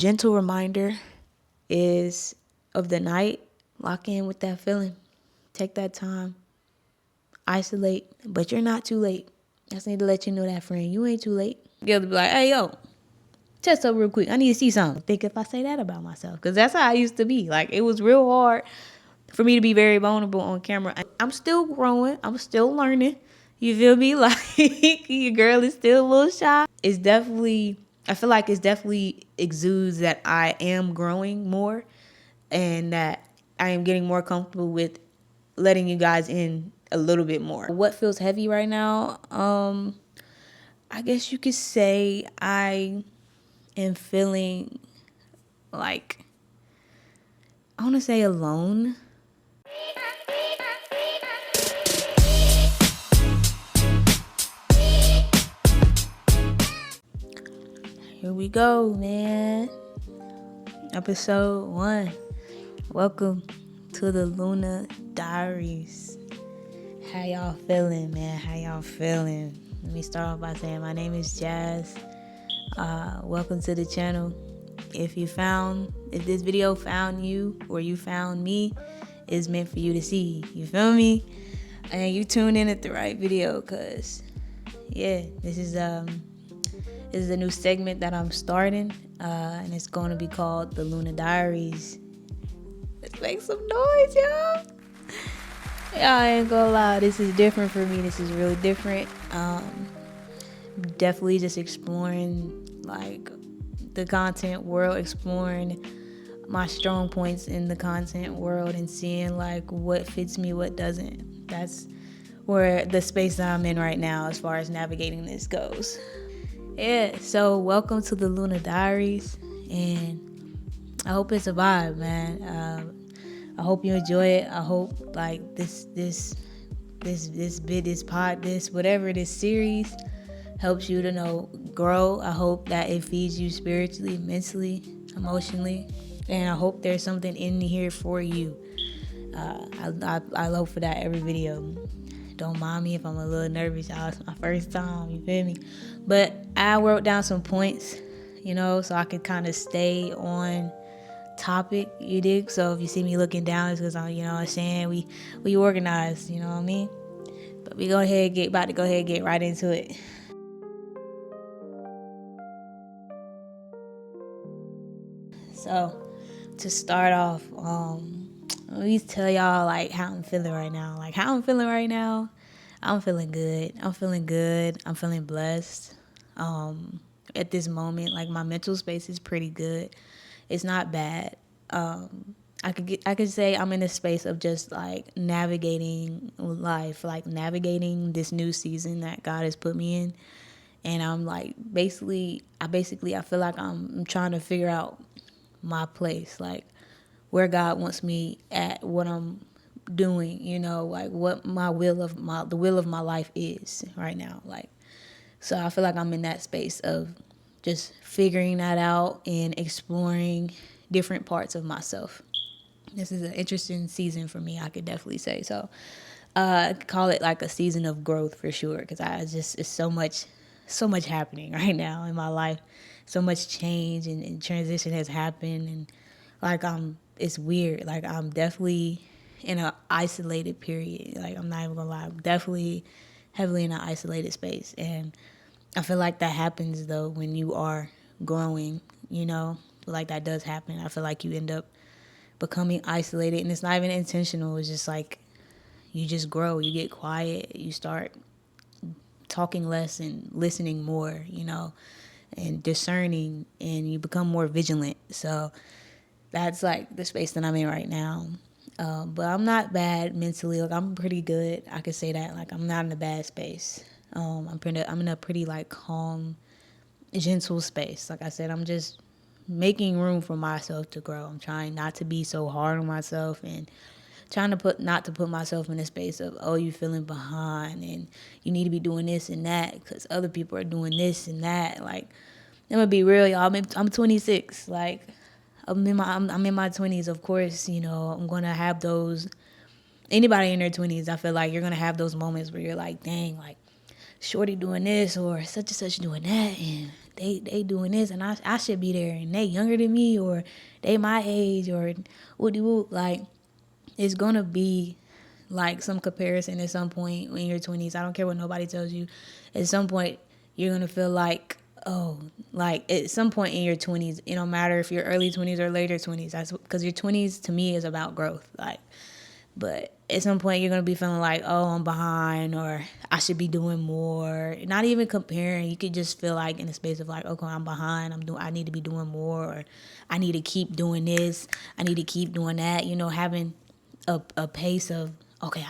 Gentle reminder is of the night, lock in with that feeling. Take that time. Isolate, but you're not too late. I just need to let you know that, friend. You ain't too late. You'll be like, hey, yo, test up real quick. I need to see something. Think if I say that about myself. Because that's how I used to be. Like, it was real hard for me to be very vulnerable on camera. I'm still growing. I'm still learning. You feel me? Like, your girl is still a little shy. It's definitely, I feel like it's definitely exudes that I am growing more and that I am getting more comfortable with letting you guys in a little bit more. What feels heavy right now? I guess you could say I am feeling like, I want to say alone. Here we go, man. Episode 1. Welcome to the Luna Diaries. How y'all feeling, man? How y'all feeling? Let me start off by saying my name is Jazz. Welcome to the channel. If this video found you or you found me, it's meant for you to see. You feel me? And you tuned in at the right video, cause yeah, this is a new segment that I'm starting, and it's going to be called the Luna Diaries. Let's make some noise, y'all. Yeah, I ain't gonna lie, this is different for me. This is really different. Definitely just exploring like the content world, exploring my strong points in the content world and seeing like what fits me, what doesn't. That's where the space that I'm in right now as far as navigating this goes. Yeah, so welcome to the Luna Diaries, and I hope it's a vibe, man. I hope you enjoy it. I hope like this whatever this series helps you to grow. I hope that it feeds you spiritually, mentally, emotionally, and I hope there's something in here for you. I hope for that every video. Don't mind me if I'm a little nervous, y'all. It's my first time, you feel me? But I wrote down some points, so I could kind of stay on topic, you dig? So if you see me looking down, it's because I'm, what I'm saying, we organized, you know what I mean? But we about to go ahead and get right into it. So to start off, let me tell y'all like how I'm feeling right now. I'm feeling good. I'm feeling blessed. At this moment, like my mental space is pretty good. It's not bad. I could say I'm in a space of just like navigating life, like navigating this new season that God has put me in. And I'm like I feel like I'm trying to figure out my place, like where God wants me at, what I'm doing, like what the will of my life is right now. Like, so I feel like I'm in that space of just figuring that out and exploring different parts of myself. This is an interesting season for me, I could definitely say. So I could call it like a season of growth for sure, because it's so much happening right now in my life. So much change and transition has happened, and like it's weird. Like I'm definitely in an isolated period. Like I'm not even gonna lie, I'm definitely heavily in an isolated space, and I feel like that happens though when you are growing. Like that does happen. I feel like you end up becoming isolated, and it's not even intentional. It's just like you just grow, you get quiet, you start talking less and listening more, and discerning, and you become more vigilant. So that's like the space that I'm in right now. But I'm not bad mentally. Like I'm pretty good. I could say that. Like I'm not in a bad space. I'm in a pretty like calm, gentle space. Like I said, I'm just making room for myself to grow. I'm trying not to be so hard on myself, and trying to not to put myself in a space of, oh, you feeling behind and you need to be doing this and that because other people are doing this and that. Like, I'm gonna be real, y'all. I'm 26. Like, I'm in my 20s. Of course, I'm gonna have those. Anybody in their 20s, I feel like you're gonna have those moments where you're like, dang, like, shorty doing this or such and such doing that, and they doing this, and I should be there, and they younger than me, or they my age, or woody woo. Like, it's gonna be like some comparison at some point in your 20s. I don't care what nobody tells you. At some point, you're gonna feel like, oh, like at some point in your 20s, it don't matter if you're early 20s or later 20s. That's because your 20s to me is about growth. Like, but at some point, you're gonna be feeling like, oh, I'm behind, or I should be doing more. Not even comparing. You could just feel like in a space of like, okay, I'm behind. I need to be doing more, or I need to keep doing this. I need to keep doing that. You know, having a pace of, okay,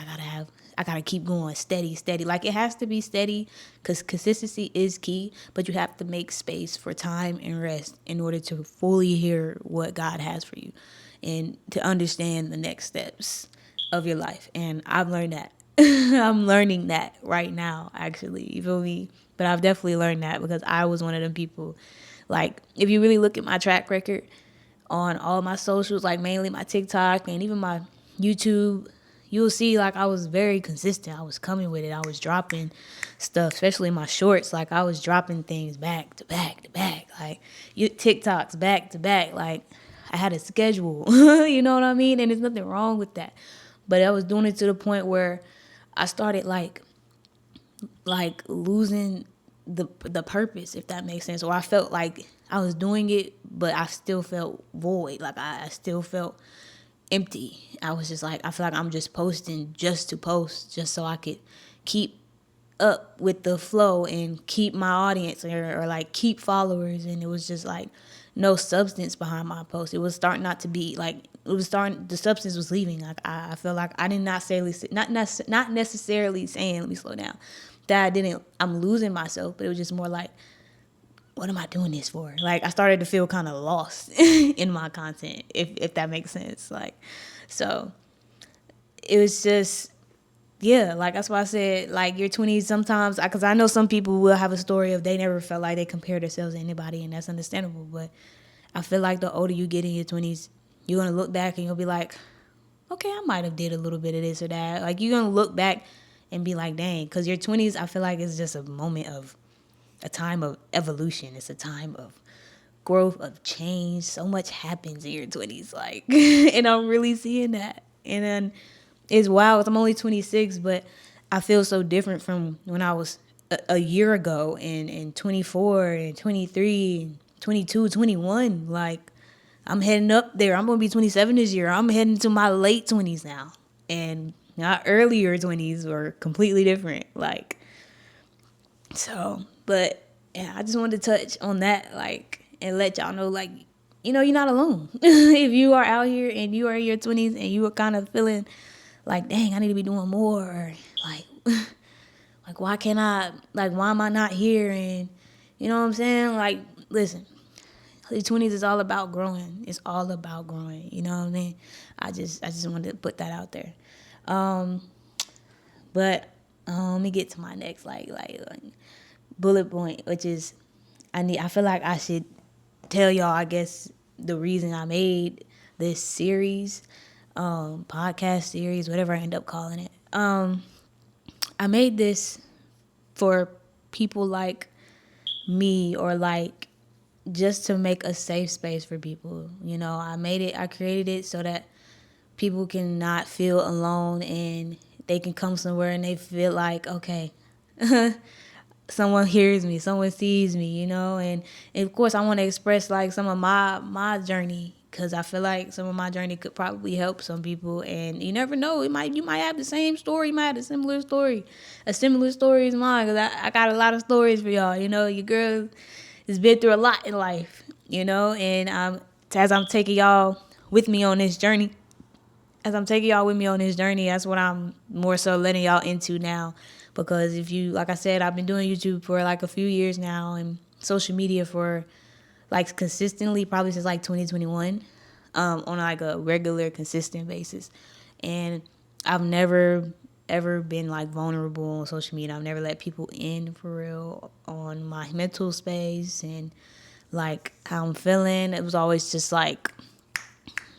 I gotta keep going steady. Like, it has to be steady, because consistency is key, but you have to make space for time and rest in order to fully hear what God has for you and to understand the next steps of your life. And I've learned that. I'm learning that right now, actually. You feel me? But I've definitely learned that because I was one of them people. Like, if you really look at my track record on all my socials, like mainly my TikTok and even my YouTube, you'll see like I was very consistent. I was coming with it. I was dropping stuff, especially my shorts. Like, I was dropping things back to back to back. Like, TikToks back to back. Like, I had a schedule. You know what I mean? And there's nothing wrong with that. But I was doing it to the point where I started like losing the purpose, if that makes sense. Or I felt like I was doing it, but I still felt void. Like, I still felt empty. I was just like, I feel like I'm just posting just to post, just so I could keep up with the flow and keep my audience, or like keep followers. And it was just like no substance behind my post. It was starting not to be like, the substance was leaving. Like, I feel like I didn't necessarily, not necessarily saying, let me slow down, that I'm losing myself, but it was just more like, what am I doing this for? Like, I started to feel kind of lost in my content, if that makes sense. Like, so it was just, yeah, like, that's why I said, like, your 20s sometimes, because I know some people will have a story of they never felt like they compared themselves to anybody, and that's understandable. But I feel like the older you get in your 20s, you're going to look back and you'll be like, okay, I might have did a little bit of this or that. Like, you're going to look back and be like, dang, because your 20s, I feel like it's just a time of evolution. It's a time of growth, of change. So much happens in your 20s, like, and I'm really seeing that. And then it's wild. I'm only 26, but I feel so different from when I was a year ago, and 24 and 23 and 22, 21. Like, I'm heading up there. I'm going to be 27 this year. I'm heading to my late 20s now. And my earlier 20s were completely different. Like, so, but yeah, I just wanted to touch on that, like, and let y'all know, like, you know, you're not alone. If you are out here and you are in your 20s and you are kind of feeling like, dang, I need to be doing more, or like, like, why can't I, like, why am I not here? And you know what I'm saying? Like, listen, the 20s is all about growing. It's all about growing. You know what I mean? I just wanted to put that out there. But let me get to my next like bullet point, which is I feel like I should tell y'all, I guess, the reason I made this series, podcast series, whatever I end up calling it. I made this for people like me, or like just to make a safe space for people. You know, I created it so that people can not feel alone, and they can come somewhere and they feel like, okay, someone hears me, someone sees me, you know. And of course, I want to express like some of my journey, because I feel like some of my journey could probably help some people. And you never know, you might have the same story, you might have a similar story as mine, because I got a lot of stories for y'all. You know, your girl has been through a lot in life, you know. And as I'm taking y'all with me on this journey, that's what I'm more so letting y'all into now. Because if you, like I said, I've been doing YouTube for like a few years now, and social media for like consistently probably since like 2021, on like a regular, consistent basis. And I've never ever been like vulnerable on social media. I've never let people in for real on my mental space and like how I'm feeling. It was always just like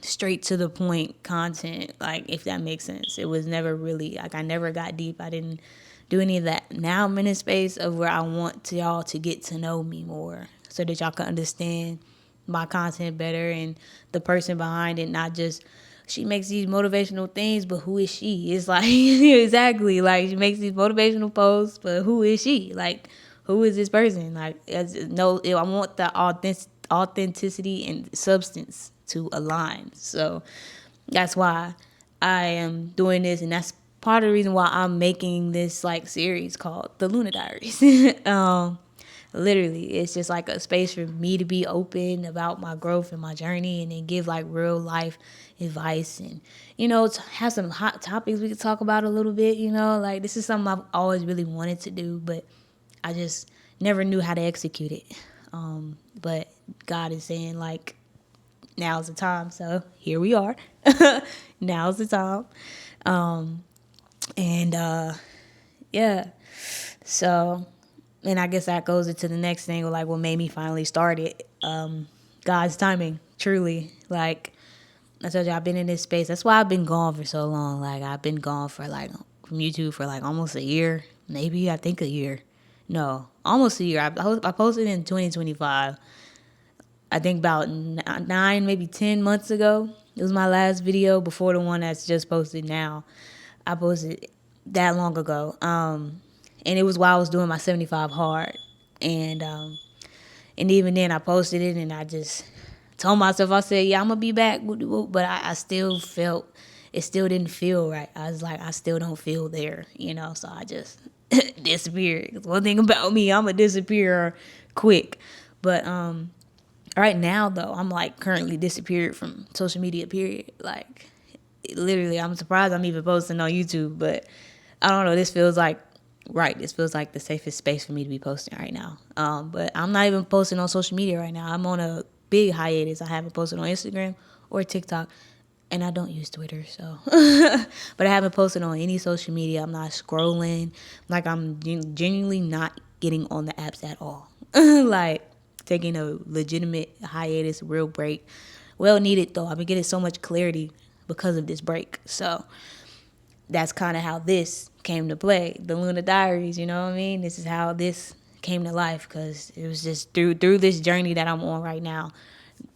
straight to the point content, like, if that makes sense. It was never really like, I never got deep. I didn't do any of that. Now I'm in a space of where I want y'all to get to know me more. so that y'all can understand my content better and the person behind it, not just she makes these motivational things, but who is she? It's like exactly like she makes these motivational posts, but who is she? Like who is this person? Like no, I want the authenticity and substance to align. So that's why I am doing this, and that's part of the reason why I'm making this like series called the Luna Diaries. Literally, it's just like a space for me to be open about my growth and my journey, and then give like real life advice, and have some hot topics we could talk about a little bit. Like this is something I've always really wanted to do, but I just never knew how to execute it. But God is saying like, now's the time. So here we are. Now's the time. And yeah. So, and I guess that goes into the next thing, like what made me finally start it. God's timing, truly. Like I told you, I've been in this space. That's why I've been gone for so long. Like I've been gone for like from YouTube for like almost a year, maybe I think a year. No, almost a year. I posted in 2025. I think about 9, maybe 10 months ago. It was my last video before the one that's just posted now. I posted that long ago. And it was while I was doing my 75 hard. And even then I posted it and I just told myself, I said, yeah, I'm going to be back. But I still felt, it still didn't feel right. I was like, I still don't feel there, so I just disappeared. 'Cause one thing about me, I'm a disappearer quick. But right now, though, I'm like currently disappeared from social media, period. Like, literally, I'm surprised I'm even posting on YouTube, but I don't know. This feels like right. This feels like the safest space for me to be posting right now. But I'm not even posting on social media right now. I'm on a big hiatus. I haven't posted on Instagram or TikTok, and I don't use Twitter, so. But I haven't posted on any social media. I'm not scrolling. Like, I'm genuinely not getting on the apps at all. Like, taking a legitimate hiatus, real break. Well needed, though. I've been getting so much clarity because of this break. So that's kind of how this came to play. The Luna Diaries, you know what I mean? This is how this came to life, because it was just through this journey that I'm on right now.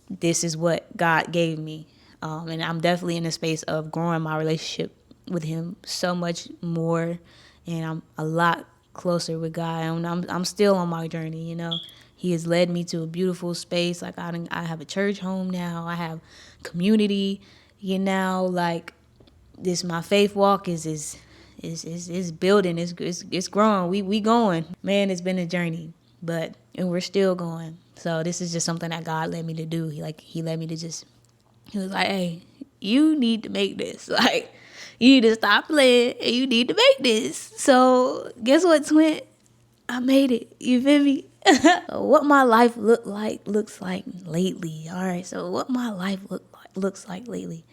This is what God gave me. And I'm definitely in a space of growing my relationship with him so much more. And I'm a lot closer with God. And I'm still on my journey, He has led me to a beautiful space. Like I have a church home now. I have community, like this, my faith walk is building. It's growing. We going. Man, it's been a journey, and we're still going. So this is just something that God led me to do. He led me to just, he was like, hey, you need to make this. Like, you need to stop playing and you need to make this. So guess what, twin? I made it. You feel me? What my life looks like lately. All right. So what my life looks like lately.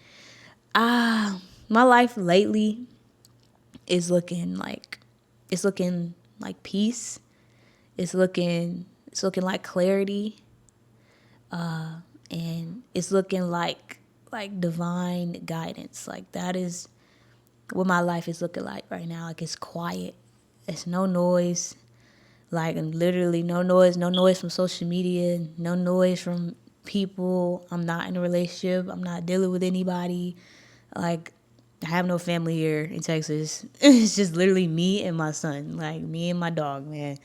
My life lately is looking like, peace. It's looking like clarity. And it's looking like divine guidance. Like that is what my life is looking like right now. Like it's quiet. It's no noise. Like literally no noise from social media, no noise from people. I'm not in a relationship. I'm not dealing with anybody. Like I have no family here in Texas. It's just literally me and my son. Like me and my dog, man.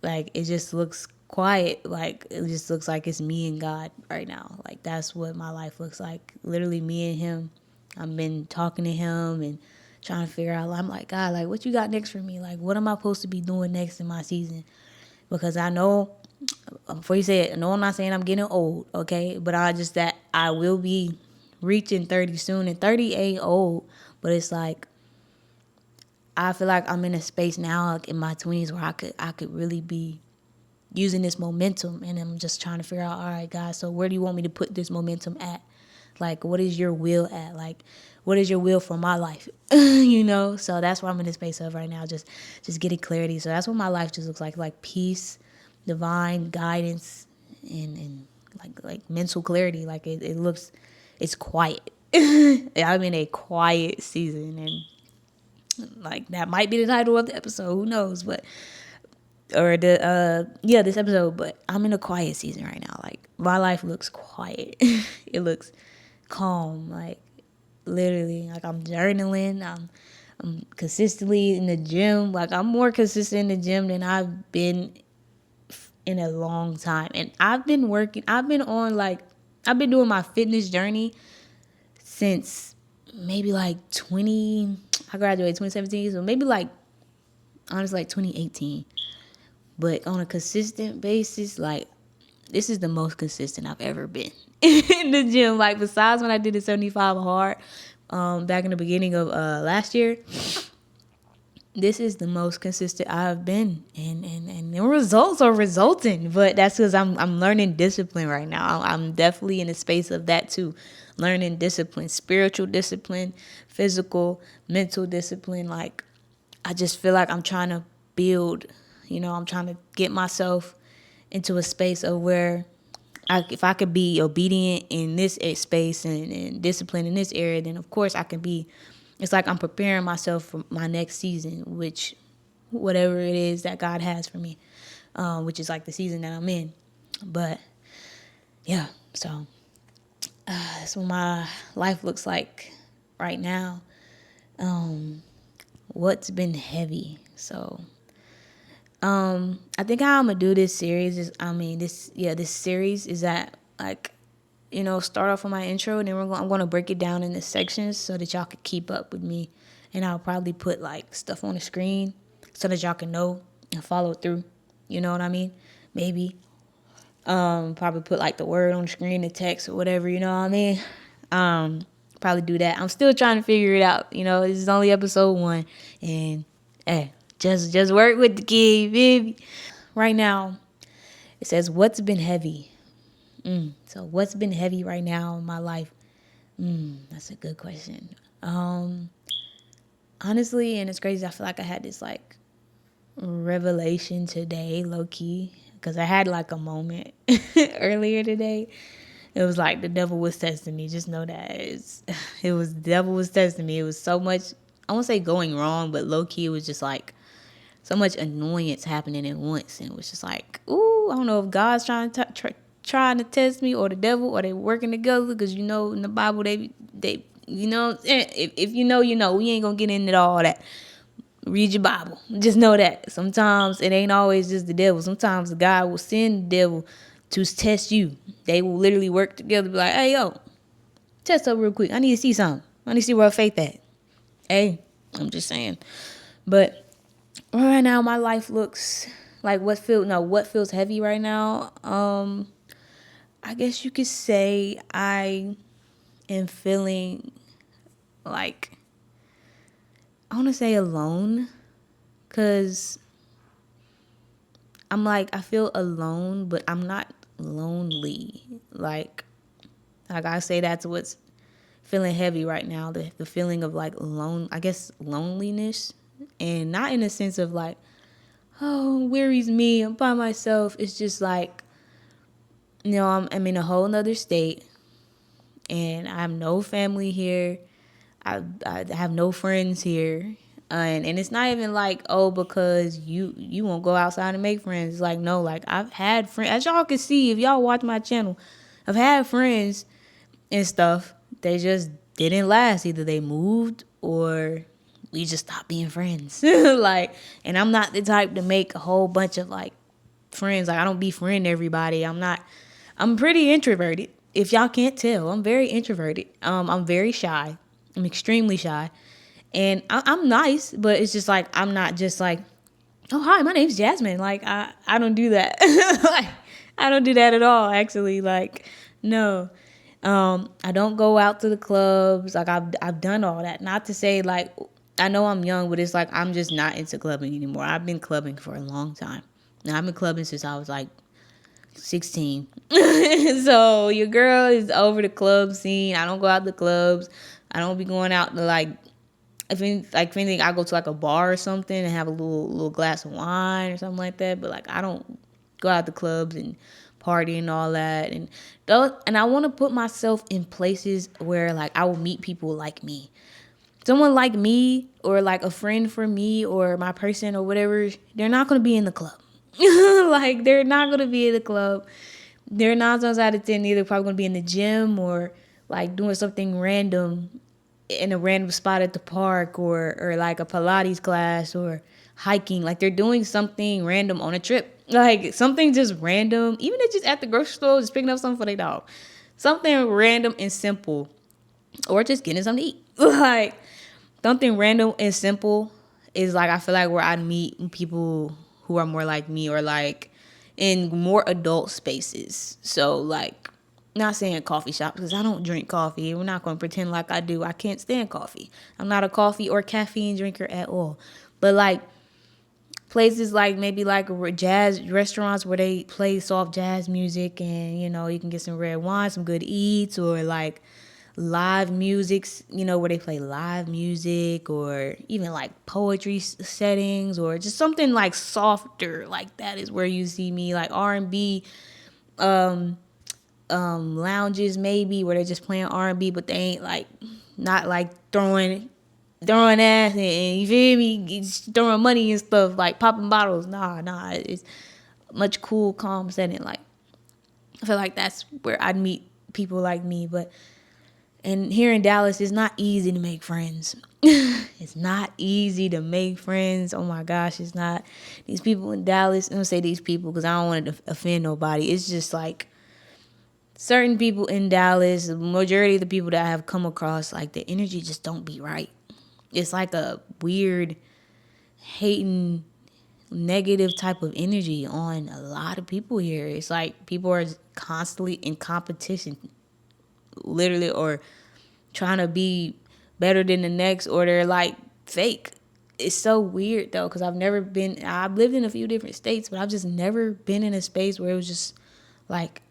Like it just looks quiet. Like it just looks like it's me and God right now. Like that's what my life looks like. Literally me and him. I've been talking to him and trying to figure out. I'm like, God, like what you got next for me? Like what am I supposed to be doing next in my season? Because I know, before you say it, no, I'm not saying I'm getting old, okay? But I will be reaching 30 soon, and 30 ain't old. But it's like, I feel like I'm in a space now, like in my 20s, where I could really be using this momentum, and I'm just trying to figure out, all right, guys, so where do you want me to put this momentum at? Like, what is your will at? Like, what is your will for my life? So that's what I'm in the space of right now, just getting clarity. So that's what my life just looks like peace, divine guidance, and like mental clarity. Like it looks, it's quiet. I'm in a quiet season, and like that might be the title of the episode. Who knows? But or the this episode, but I'm in a quiet season right now. Like my life looks quiet. It looks calm. Like literally, like I'm journaling. I'm consistently in the gym. Like I'm more consistent in the gym than I've been in a long time. And I've been working. I've been doing my fitness journey since maybe like 20. I graduated 2017, so maybe like honestly like 2018. But on a consistent basis, like this is the most consistent I've ever been in the gym. Like besides when I did the 75 hard back in the beginning of last year, this is the most consistent I've been, and the results are resulting. But that's because I'm learning discipline right now. I'm definitely in a space of that too, learning discipline, spiritual discipline, physical, mental discipline. Like I just feel like I'm trying to build. I'm trying to get myself into a space of where if I could be obedient in this space and disciplined in this area, then of course I can be. It's like I'm preparing myself for my next season, which whatever it is that God has for me, which is like the season that I'm in. But yeah, so that's what my life looks like right now. What's been heavy? So I think how I'm gonna do this series is, this series is that like, start off with my intro, and then I'm gonna break it down into sections so that y'all can keep up with me, and I'll probably put like stuff on the screen so that y'all can know and follow through. You know what I mean? Maybe probably put like the word on the screen, the text or whatever. You know what I mean? Probably do that. I'm still trying to figure it out. This is only episode 1, and hey. Just work with the kid, baby. Right now, it says, what's been heavy? So what's been heavy right now in my life? That's a good question. Honestly, and it's crazy, I feel like I had this like revelation today, low key, because I had like a moment earlier today. It was like the devil was testing me. Just know that it was the devil was testing me. It was so much, I won't say going wrong, but low key it was just like so much annoyance happening at once, and it was just like, ooh, I don't know if God's trying to test me or the devil, or they working together, because in the Bible they if you know, we ain't gonna get into all that. Read your Bible. Just know that sometimes it ain't always just the devil. Sometimes God will send the devil to test you. They will literally work together, be like, hey yo, test up real quick. I need to see something. I need to see where faith at. Hey, I'm just saying. But right now my life looks like what feels heavy right now. I guess you could say I am feeling like, I want to say alone, because I'm like, I feel alone, but I'm not lonely. Like I say, that's what's feeling heavy right now. The feeling of like loneliness, and not in a sense of like, oh, weary's me, I'm by myself. It's just like, I'm in a whole nother state, and I have no family here. I have no friends here. And it's not even like, oh, because you won't go outside and make friends. It's like, no, like I've had friends, as y'all can see if y'all watch my channel, I've had friends and stuff. They just didn't last. Either they moved or we just stopped being friends. Like, and I'm not the type to make a whole bunch of like friends. Like I don't befriend everybody. I'm pretty introverted. If y'all can't tell, I'm very introverted. I'm very shy. I'm extremely shy. And I'm nice, but it's just like, I'm not just like, oh, hi, my name's Jasmine. Like, I don't do that. Like, I don't do that at all, actually. Like, no. I don't go out to the clubs. Like, I've done all that. Not to say, like, I know I'm young, but it's like I'm just not into clubbing anymore. I've been clubbing for a long time. Now, I've been clubbing since I was, like, 16. So, your girl is over the club scene. I don't go out to clubs. I don't be going out to, like, if anything, I go to like a bar or something and have a little glass of wine or something like that. But like I don't go out to clubs and party and all that. And I want to put myself in places where like I will meet people like me, someone like me, or like a friend for me, or my person or whatever. They're not gonna be in the club. Like they're not gonna be in the club. They're 9 times out of 10 either probably gonna be in the gym or like doing something random in a random spot at the park or like a Pilates class or hiking. Like they're doing something random on a trip. Like something just random, even if just at the grocery store, just picking up something for their dog. Something random and simple. Or just getting something to eat. Like something random and simple is like I feel like where I'd meet people who are more like me or like in more adult spaces. So like not saying coffee shops because I don't drink coffee. We're not going to pretend like I do. I can't stand coffee. I'm not a coffee or caffeine drinker at all. But like places like maybe like jazz restaurants where they play soft jazz music and you can get some red wine, some good eats, or like live musics, where they play live music, or even like poetry settings, or just something like softer like that is where you see me. Like R&B lounges maybe where they're just playing R&B, but they ain't like not like throwing ass and you feel me, throwing money and stuff, like popping bottles. Nah, it's much cool, calm setting. Like I feel like that's where I'd meet people like me. But and here in Dallas, it's not easy to make friends. It's not easy to make friends. Oh my gosh, it's not. These people in Dallas, I don't say these people because I don't want to offend nobody. It's just like certain people in Dallas, the majority of the people that I have come across, like the energy just don't be right. It's like a weird, hating, negative type of energy on a lot of people here. It's like people are constantly in competition, literally, or trying to be better than the next, or they're like fake. It's so weird though, because I've lived in a few different states, but I've just never been in a space where it was just like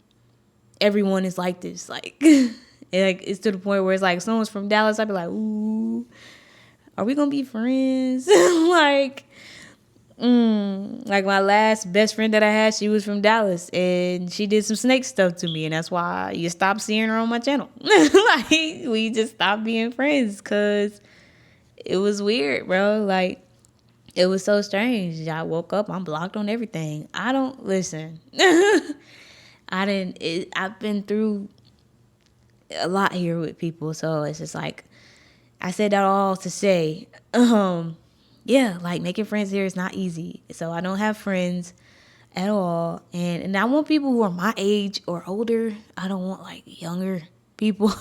everyone is like this. Like, it's to the point where it's like someone's from Dallas, I'd be like, ooh, are we gonna be friends? Like my last best friend that I had, she was from Dallas and she did some snake stuff to me, and that's why you stop seeing her on my channel. Like we just stopped being friends because it was weird, bro. Like it was so strange. I woke up, I'm blocked on everything. I don't listen. I've been through a lot here with people, so it's just like I said that all to say, yeah, like making friends here is not easy. So I don't have friends at all. And I want people who are my age or older. I don't want like younger people.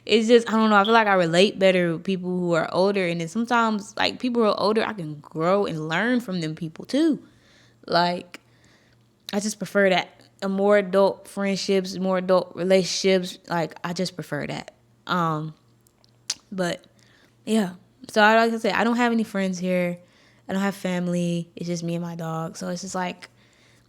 It's just, I don't know. I feel like I relate better with people who are older. And then sometimes like people who are older, I can grow and learn from them people too. Like, I just prefer that. A more adult friendships, more adult relationships. Like, I just prefer that. But yeah. So like I said, I don't have any friends here. I don't have family. It's just me and my dog. So it's just like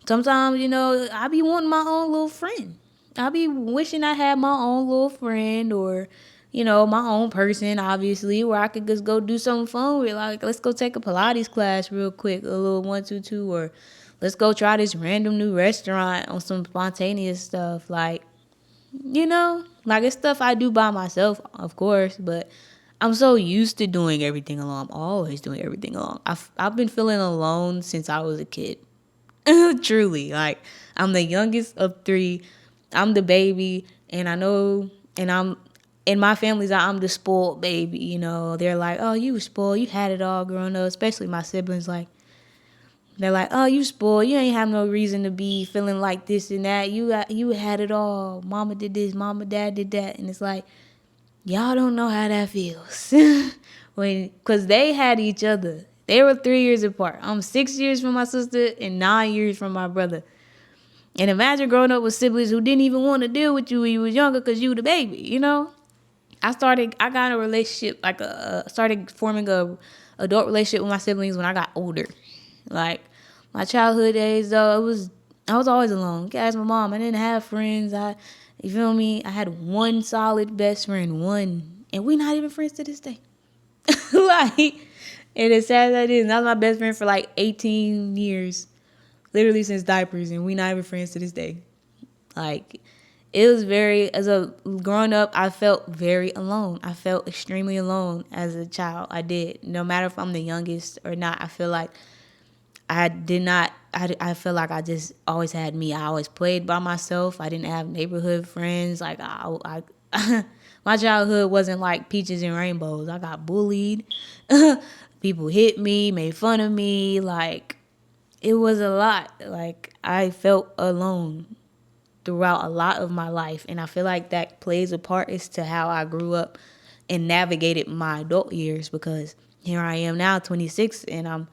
sometimes, I be wanting my own little friend. I be wishing I had my own little friend or, my own person, obviously, where I could just go do something fun with. Like, let's go take a Pilates class real quick, a little 1-2-2, or let's go try this random new restaurant on some spontaneous stuff. Like it's stuff I do by myself, of course, but I'm so used to doing everything alone. I'm always doing everything alone. I've been feeling alone since I was a kid. Truly, like I'm the youngest of three. I'm the baby, and I know, and I'm in my family's. I'm the spoiled baby. They're like, "Oh, you were spoiled. You had it all growing up." Especially my siblings. Like they're like, "Oh, you spoiled. You ain't have no reason to be feeling like this and that. You had it all. Mama did this. Mama, dad did that." And it's like, y'all don't know how that feels. Because they had each other. They were 3 years apart. I'm 6 years from my sister and 9 years from my brother. And imagine growing up with siblings who didn't even want to deal with you when you was younger because you were the baby, I got in a relationship, like started forming a adult relationship with my siblings when I got older. Like my childhood days though, I was always alone. You can ask my mom, I didn't have friends. You feel me? I had one solid best friend, one, and we not even friends to this day. Like, and as sad as that is, that was my best friend for like 18 years, literally since diapers, and we not even friends to this day. Like, it was growing up, I felt very alone. I felt extremely alone as a child. I did. No matter if I'm the youngest or not, I feel like I did not. I feel like I just always had me. I always played by myself. I didn't have neighborhood friends. Like my childhood wasn't like peaches and rainbows. I got bullied. People hit me, made fun of me. Like it was a lot. Like I felt alone throughout a lot of my life, and I feel like that plays a part as to how I grew up and navigated my adult years. Because here I am now, 26, and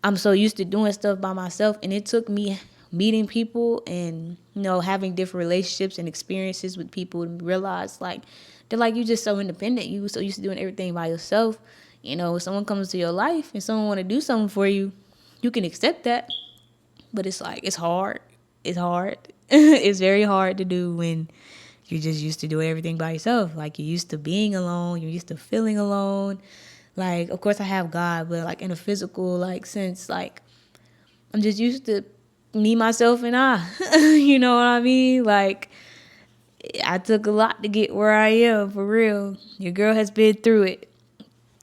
I'm so used to doing stuff by myself, and it took me meeting people and having different relationships and experiences with people to realize like they're like, you just so independent, you so used to doing everything by yourself. If someone comes to your life and someone want to do something for you, you can accept that, but it's like it's hard. It's hard. It's very hard to do when you're just used to doing everything by yourself. Like you're used to being alone, you're used to feeling alone. Like, of course I have God, but like in a physical like sense, like I'm just used to me, myself, and I. You know what I mean? Like I took a lot to get where I am, for real. Your girl has been through it.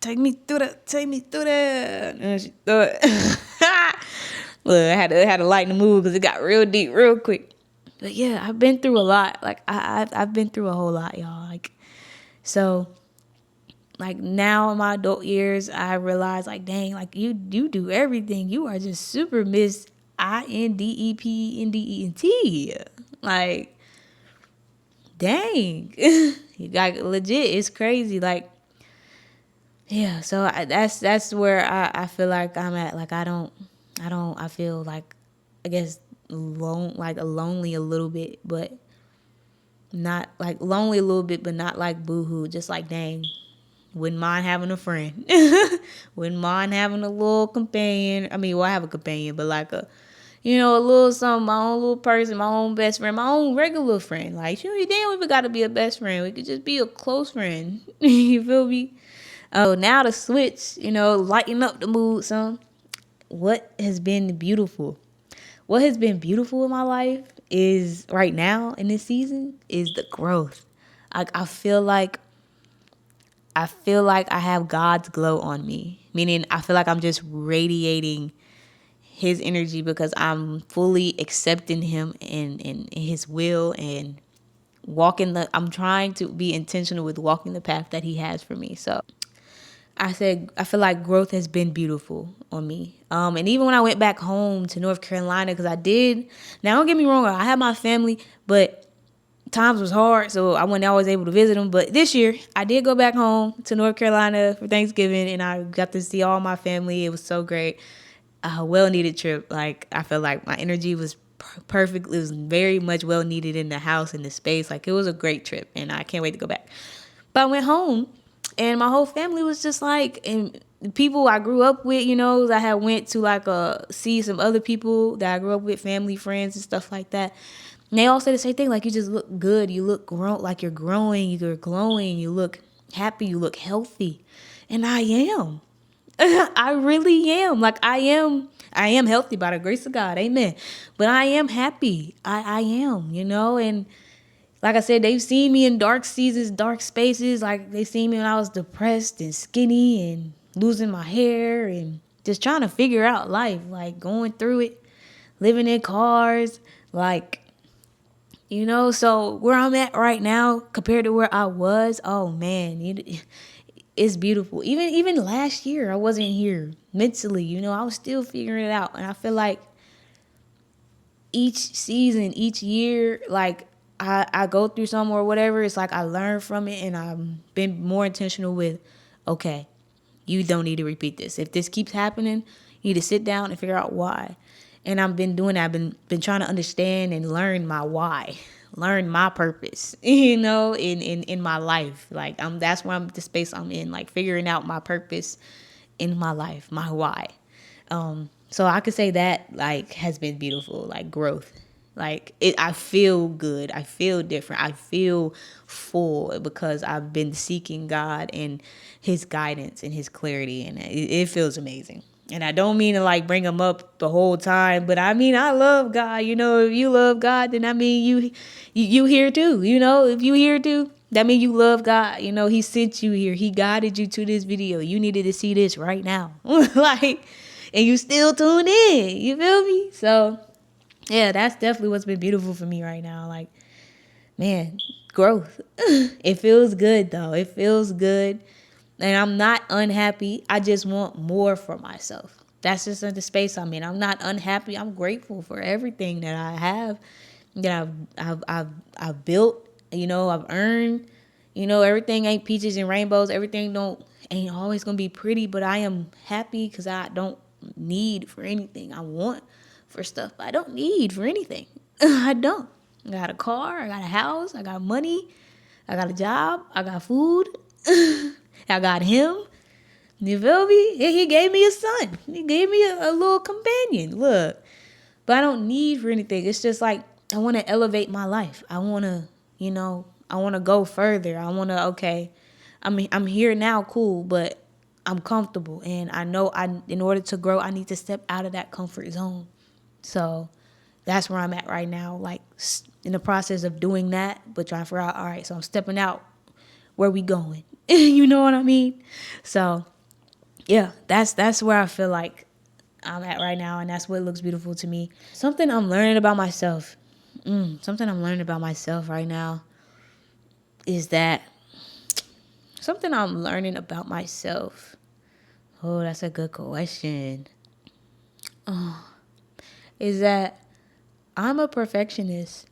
Take me through that. Take me through that. And she threw it. Look, I had to lighten the mood because it got real deep real quick. But yeah, I've been through a lot. Like I've been through a whole lot, y'all. Like so. Like now in my adult years, I realize like, dang, like you do everything. You are just super Miss Independent. Like, dang, you got legit. It's crazy. Like, yeah. So that's where I feel like I'm at. Like I feel like I guess lonely a little bit, but not like lonely a little bit, but not like boohoo. Just like dang. Wouldn't mind having a friend. Wouldn't mind having a little companion. I mean, well, I have a companion, but like a little something, my own little person, my own best friend, my own regular friend. Like, you damn even got to be a best friend. We could just be a close friend. You feel me? Now to switch, lighten up the mood some. What has been beautiful? What has been beautiful in my life is right now in this season is the growth. I feel like I have God's glow on me, meaning I feel like I'm just radiating his energy because I'm fully accepting him and his will and I'm trying to be intentional with walking the path that he has for me. So I feel like growth has been beautiful on me. And even when I went back home to North Carolina, because now don't get me wrong, I have my family, but times was hard, so I wasn't always able to visit them. But this year, I did go back home to North Carolina for Thanksgiving, and I got to see all my family. It was so great. A well-needed trip. Like, I felt like my energy was perfect. It was very much well-needed in the house, in the space. Like, it was a great trip, and I can't wait to go back. But I went home, and my whole family was just like, and people I grew up with, I had went to like see some other people that I grew up with, family, friends, and stuff like that. And they all say the same thing, like you just look good, you look like you're growing, you're glowing, you look happy, you look healthy. And I am. I really am. Like I am healthy by the grace of God, amen. But I am happy. I am, and like I said, they've seen me in dark seasons, dark spaces. Like they seen me when I was depressed and skinny and losing my hair and just trying to figure out life, like going through it, living in cars, like so where I'm at right now compared to where I was, oh man, it's beautiful. Even last year, I wasn't here mentally, I was still figuring it out. And I feel like each season, each year, like I go through something or whatever, it's like I learn from it and I've been more intentional with, okay, you don't need to repeat this. If this keeps happening, you need to sit down and figure out why. And I've been doing that. I've been trying to understand and learn my why, learn my purpose, in my life. Like that's where the space I'm in, like figuring out my purpose in my life, my why. So I could say that like has been beautiful, like growth. Like I feel good. I feel different. I feel full because I've been seeking God and his guidance and his clarity. And it feels amazing. And I don't mean to like bring him up the whole time, but I mean, I love God. If you love God, then I mean, you here too. If you here too, that means you love God. He sent you here. He guided you to this video. You needed to see this right now. Like, and you still tune in. You feel me? So yeah, that's definitely what's been beautiful for me right now. Like, man, growth. It feels good though. It feels good. And I'm not unhappy. I just want more for myself. That's just the space I'm in. I'm not unhappy. I'm grateful for everything that I have, that I've built. I've earned. Everything ain't peaches and rainbows. Everything don't ain't always gonna be pretty. But I am happy because I don't need for anything. I want for stuff. I don't need for anything. I don't. I got a car. I got a house. I got money. I got a job. I got food. I got him. You feel me? He gave me a son. He gave me a little companion. Look. But I don't need for anything. It's just like I want to elevate my life. I want to, I want to go further. I want to, okay, I'm here now, cool, but I'm comfortable. And I know in order to grow, I need to step out of that comfort zone. So that's where I'm at right now, like in the process of doing that, but trying to figure out, all right, so I'm stepping out. Where we going? You know what I mean? So yeah, that's where I feel like I'm at right now, and that's what looks beautiful to me. Something I'm learning about myself. Something I'm learning about myself right now is that something I'm learning about myself. Oh, that's a good question. Is that I'm a perfectionist.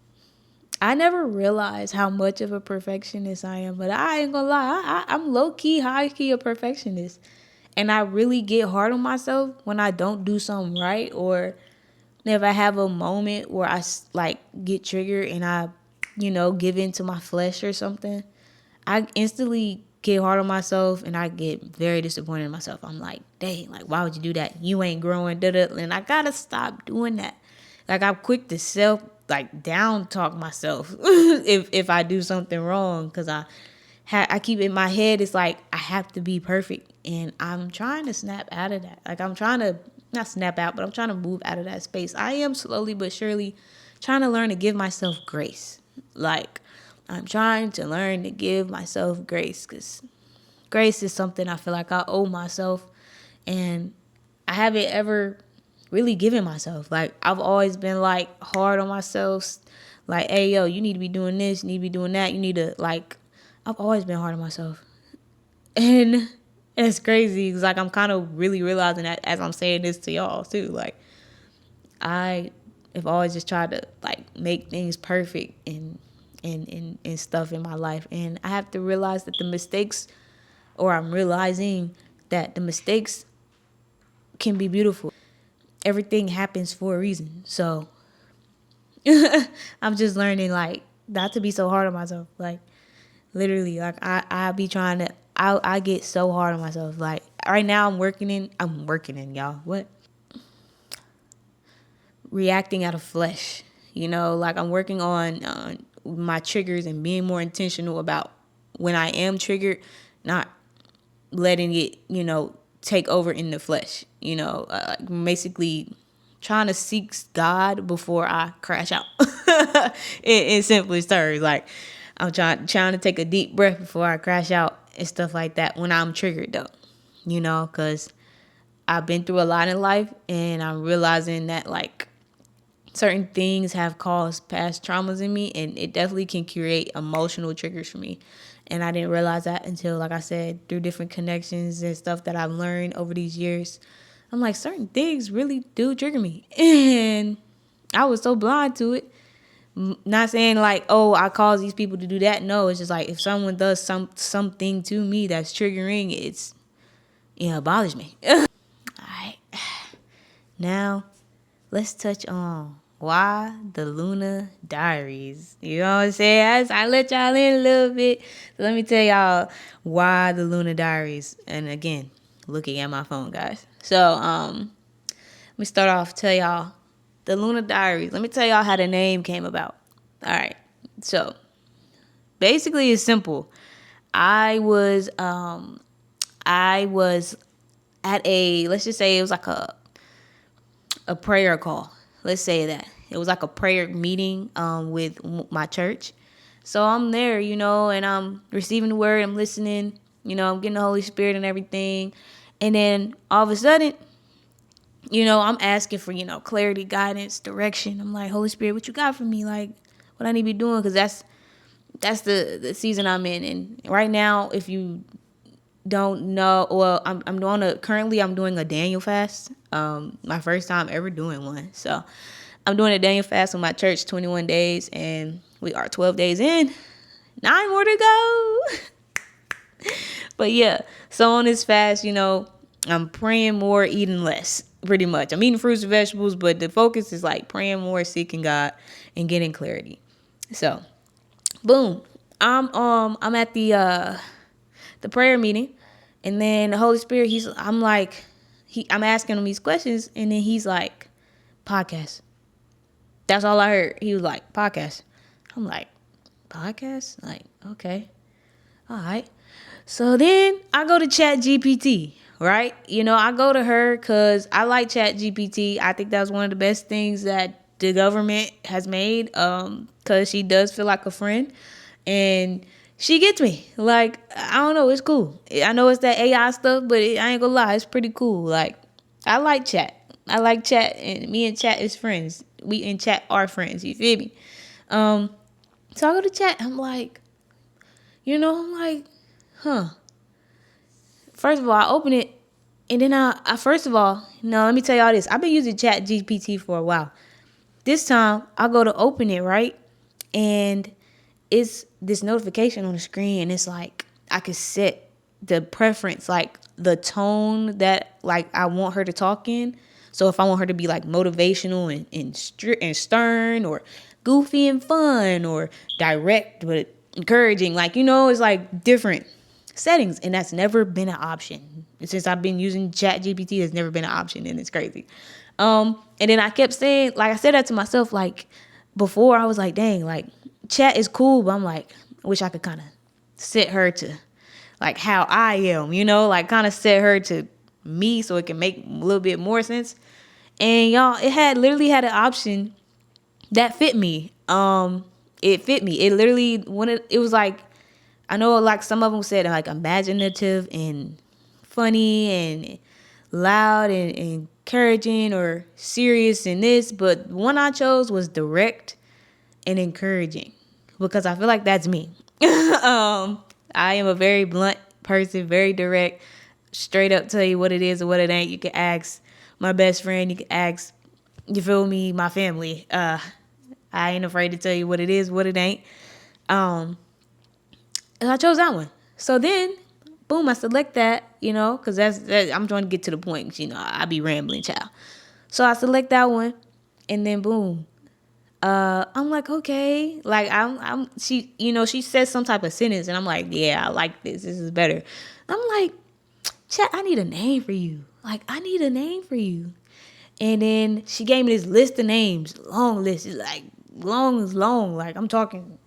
I never realized how much of a perfectionist I am, but I ain't gonna lie, I'm low key, high key a perfectionist. And I really get hard on myself when I don't do something right, or if I have a moment where I like get triggered and I, give in to my flesh or something. I instantly get hard on myself and I get very disappointed in myself. I'm like, dang, like, why would you do that? You ain't growing, and I gotta stop doing that. Like, I'm quick to down talk myself if I do something wrong, because I keep in my head, it's like I have to be perfect, and I'm trying to snap out of that. Like, I'm trying to not snap out, but I'm trying to move out of that space. I am slowly but surely trying to learn to give myself grace. Like, I'm trying to learn to give myself grace, because grace is something I feel like I owe myself, and I haven't ever really given myself. Like, I've always been like hard on myself. Like, hey, yo, you need to be doing this, you need to be doing that, you need to, like, I've always been hard on myself. And it's crazy because, like, I'm kind of really realizing that as I'm saying this to y'all too. Like, I have always just tried to like make things perfect and stuff in my life, and I have to realize that I'm realizing that the mistakes can be beautiful. Everything happens for a reason. So I'm just learning, like, not to be so hard on myself. Like, literally, like, I be trying to, I get so hard on myself. Like, right now I'm working in, y'all. What? Reacting out of flesh. Like, I'm working on my triggers and being more intentional about when I am triggered, not letting it, take over in the flesh. Basically trying to seek God before I crash out. in simplest terms, like, I'm trying to take a deep breath before I crash out and stuff like that when I'm triggered, though. Because I've been through a lot in life, and I'm realizing that, like, certain things have caused past traumas in me, and it definitely can create emotional triggers for me. And I didn't realize that until, like I said, through different connections and stuff that I've learned over these years. I'm like, certain things really do trigger me. And I was so blind to it. Not saying like, oh, I cause these people to do that. No, it's just like, if someone does something to me that's triggering, it bothers me. All right. Now, let's touch on why the Luna Diaries. You know what I'm saying? I let y'all in a little bit. So let me tell y'all why the Luna Diaries. And again, looking at my phone, guys. So, let me start off, tell y'all the Luna Diaries. Let me tell y'all how the name came about. All right. So, basically it's simple. I was at let's just say it was like a prayer call. Let's say that. It was like a prayer meeting with my church. So I'm there, and I'm receiving the word, I'm listening, I'm getting the Holy Spirit and everything. And then all of a sudden, I'm asking for, clarity, guidance, direction. I'm like, Holy Spirit, what you got for me? Like, what I need to be doing? Because that's the season I'm in. And right now, if you don't know, well, I'm doing a Daniel fast. My first time ever doing one. So I'm doing a Daniel fast with my church, 21 days, and we are 12 days in. 9 more to go. But yeah, so on this fast, I'm praying more, eating less, pretty much. I'm eating fruits and vegetables, but the focus is like praying more, seeking God, and getting clarity. So, boom, I'm at the prayer meeting, and then the Holy Spirit, I'm asking him these questions, and then he's like, podcast. That's all I heard. He was like, podcast. I'm like, podcast? Like, okay, all right. So then I go to Chat GPT, right? I go to her because I like Chat GPT. I think that's one of the best things that the government has made, because she does feel like a friend. And she gets me. Like, I don't know, it's cool. I know it's that AI stuff, but I ain't gonna lie, it's pretty cool. Like, I like Chat. I like Chat, and me and Chat is friends. We in Chat are friends, you feel me? So I go to Chat, I'm like, huh. First of all, I open it, and then first of all, no, let me tell y'all this. I've been using Chat GPT for a while. This time, I go to open it, right? And it's this notification on the screen, and it's like, I could set the preference, like the tone that like I want her to talk in. So if I want her to be like motivational and stern, or goofy and fun, or direct but encouraging, like, it's like different settings, and that's never been an option. Since I've been using Chat GPT, it's never been an option, and it's crazy. And then I kept saying, like, I said that to myself, like, before. I was like, dang, like, Chat is cool, but I'm like, I wish I could kind of set her to like how I am, like kind of set her to me so it can make a little bit more sense. And y'all, it had literally had an option that fit me. It fit me. It literally, it was like, I know like some of them said like imaginative and funny and loud and encouraging or serious in this, but the one I chose was direct and encouraging, because I feel like that's me. I am a very blunt person, very direct, straight up tell you what it is or what it ain't. You can ask my best friend, you can ask, you feel me, my family. I ain't afraid to tell you what it is, what it ain't. And I chose that one. So then, boom, I select that, because I'm trying to get to the point. I be rambling, child. So I select that one, and then boom, I'm like, okay, like she says some type of sentence, and I'm like, yeah, I like this. This is better. I'm like, chat, I need a name for you. Like, I need a name for you. And then she gave me this list of names, long list, it's like long as long. Like, I'm talking,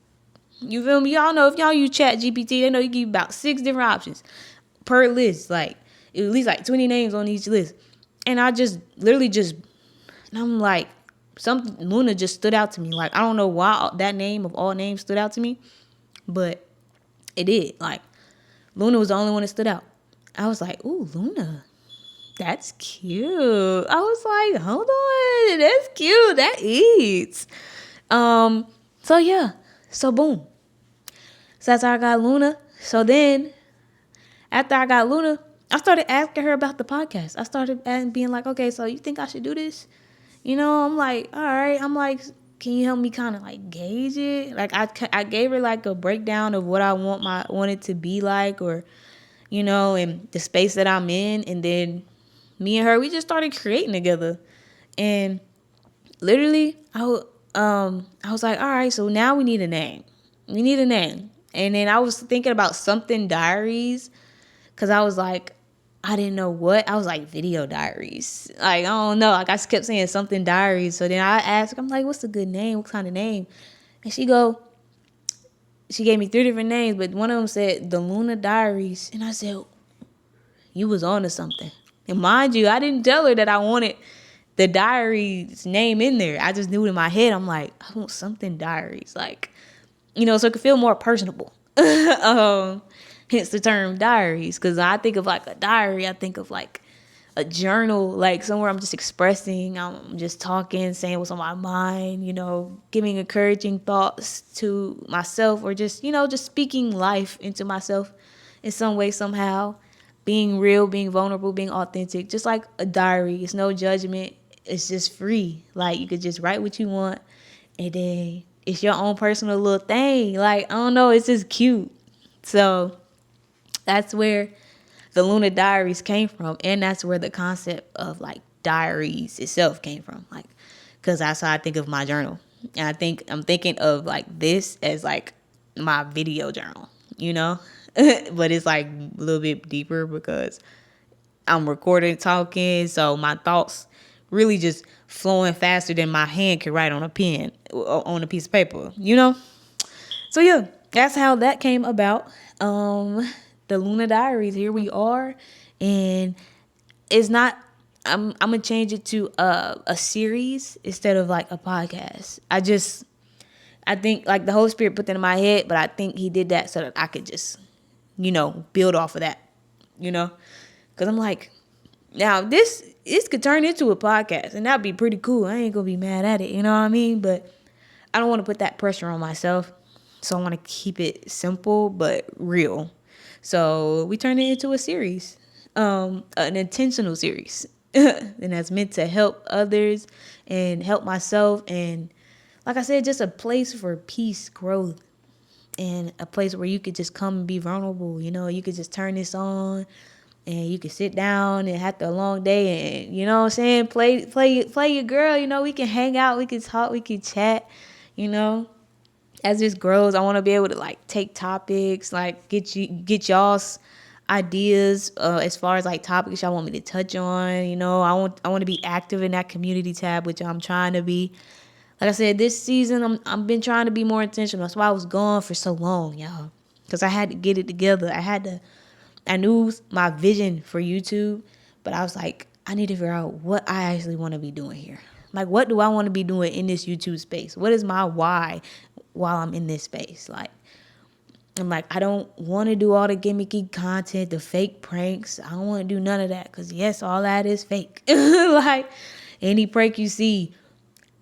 you feel me? Y'all know if y'all use Chat GPT, they know you give about 6 different options per list. Like, at least like 20 names on each list. And I just literally and I'm like, Luna just stood out to me. Like, I don't know why that name of all names stood out to me, but it did. Like, Luna was the only one that stood out. I was like, ooh, Luna, that's cute. I was like, hold on, that's cute. That eats. So yeah. So boom. So after I got Luna, so then after I got Luna, I started asking her about the podcast. I started being like, okay, so you think I should do this? I'm like, all right. I'm like, can you help me kind of like gauge it? Like, I gave her like a breakdown of what I want it to be like, or, and the space that I'm in. And then me and her, we just started creating together. And literally, I was like, all right, so now we need a name. We need a name. And then I was thinking about something Diaries, because I was like, I didn't know what. I was like, video diaries. Like, I don't know. Like, I just kept saying something Diaries. So then I asked, I'm like, what's a good name? What kind of name? And she gave me 3 different names, but one of them said the Luna Diaries. And I said, you was on to something. And mind you, I didn't tell her that I wanted the Diaries name in there. I just knew it in my head. I'm like, I want something Diaries. Like, so it could feel more personable. Hence the term Diaries, because I think of like a diary, I think of like a journal, like somewhere I'm just expressing, I'm just talking, saying what's on my mind, giving encouraging thoughts to myself, or just, just speaking life into myself in some way, somehow. Being real, being vulnerable, being authentic, just like a diary. It's no judgment. It's just free. Like, you could just write what you want, and then it's your own personal little thing. Like, I don't know, it's just cute. So that's where the Luna Diaries came from, and that's where the concept of like diaries itself came from. Like, because that's how I think of my journal, and I'm thinking of like this as like my video journal, but it's like a little bit deeper because I'm recording, talking, so my thoughts really just flowing faster than my hand can write on a pen, on a piece of paper. So yeah, that's how that came about. The Luna Diaries, here we are, and it's not. I'm gonna change it to a series instead of like a podcast. I think like the Holy Spirit put that in my head, but I think He did that so that I could just, build off of that, because I'm like, now this could turn into a podcast, and that'd be pretty cool. I ain't gonna be mad at it, you know what I mean? But I don't want to put that pressure on myself, so I want to keep it simple but real. So we turned it into a series, an intentional series, and that's meant to help others and help myself, and like I said, just a place for peace, growth, and a place where you could just come and be vulnerable. You could just turn this on, and you could sit down and after a long day, and what I'm saying, play your girl. We can hang out, we can talk, we can chat. As this grows, I want to be able to like take topics, like get y'all's ideas as far as like topics y'all want me to touch on. I want to be active in that community tab, which I'm trying to be. Like I said, this season I've been trying to be more intentional. That's why I was gone for so long, y'all, because I had to get it together. I knew my vision for YouTube, but I was like, I need to figure out what I actually want to be doing here. Like, what do I want to be doing in this YouTube space? What is my why while I'm in this space? Like, I'm like, I don't want to do all the gimmicky content, the fake pranks. I don't want to do none of that, because yes, all that is fake. Like, any prank you see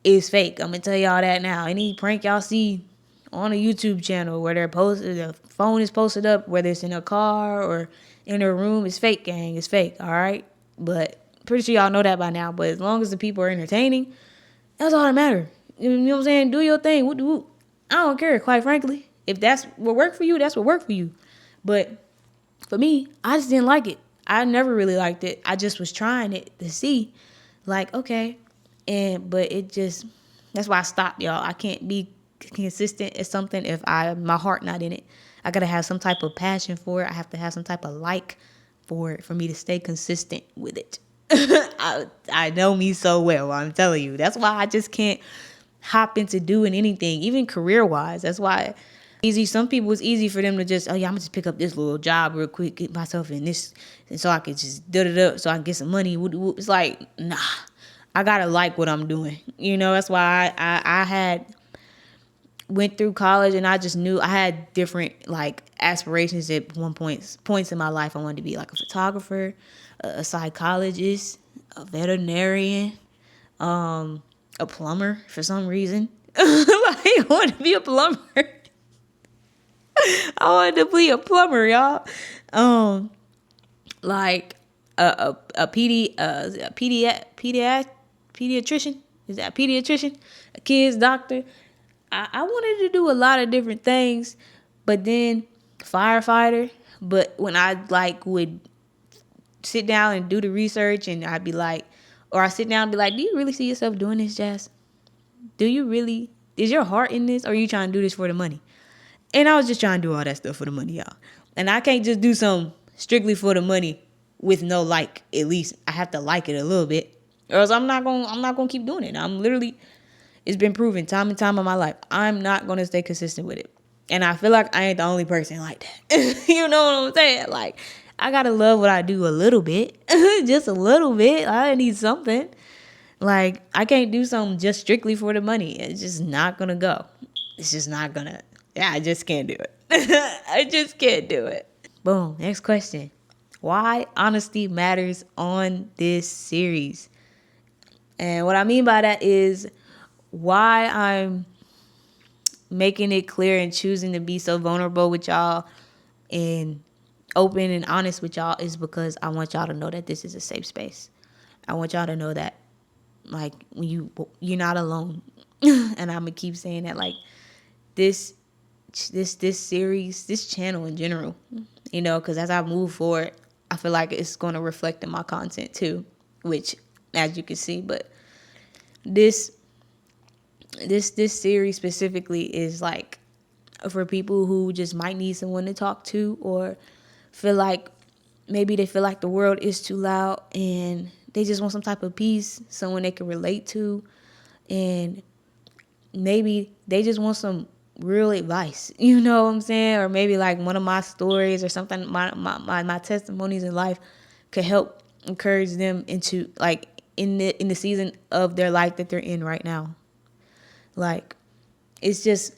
is fake. I'm gonna tell y'all that now. Any prank y'all see on a YouTube channel where the phone is posted up, whether it's in a car or in a room, it's fake, gang. It's fake, all right? But pretty sure y'all know that by now. But as long as the people are entertaining, that's all that matters. You know what I'm saying? Do your thing. Whoop. I don't care, quite frankly. If that's what worked for you, that's what worked for you. But for me, I just didn't like it. I never really liked it. I just was trying it to see, like, okay. But it just, that's why I stopped, y'all. I can't be consistent at something if my heart not in it. I gotta have some type of passion for it. I have to have some type of like for it for me to stay consistent with it. I know me so well, I'm telling you. That's why I just can't hop into doing anything, even career wise. That's why easy. Some people, it's easy for them to just, oh yeah, I'm gonna just pick up this little job real quick, get myself in this, and so I can just so I can get some money. It's like, nah, I gotta like what I'm doing. That's why I had went through college, and I just knew I had different like aspirations at points in my life. I wanted to be like a photographer, a psychologist, a veterinarian, a plumber for some reason. Like, I wanted to be a plumber. I wanted to be a plumber, y'all. Like a pediatrician. Is that a pediatrician? A kid's doctor. I wanted to do a lot of different things, but then firefighter. But when I like would sit down and do the research, and I'd be like, or I sit down and be like, do you really see yourself doing this, Jazz? Do you really? Is your heart in this, or are you trying to do this for the money? And I was just trying to do all that stuff for the money, y'all. And I can't just do something strictly for the money with no like. At least I have to like it a little bit, or else I'm not gonna keep doing it. It's been proven time and time in my life, I'm not gonna stay consistent with it. And I feel like I ain't the only person like that. You know what I'm saying? Like, I gotta love what I do a little bit, just a little bit. I need something. Like, I can't do something just strictly for the money. It's just not gonna go. It's just not gonna. Yeah, I just can't do it. I just can't do it. Boom. Next question. why honesty matters on this series. And what I mean by that is why I'm making it clear and choosing to be so vulnerable with y'all and open and honest with y'all is because I want y'all to know that this is a safe space. I want y'all to know that like when you're not alone. And I'm gonna keep saying that like this this series, this channel in general, because as I move forward, I feel like it's going to reflect in my content too, which as you can see. But this this series specifically is like for people who just might need someone to talk to, or feel like maybe they feel like the world is too loud and they just want some type of peace, someone they can relate to, and maybe they just want some real advice, you know what I'm saying? Or maybe like one of my stories or something, my testimonies in life could help encourage them into like in the season of their life that they're in right now. Like it's just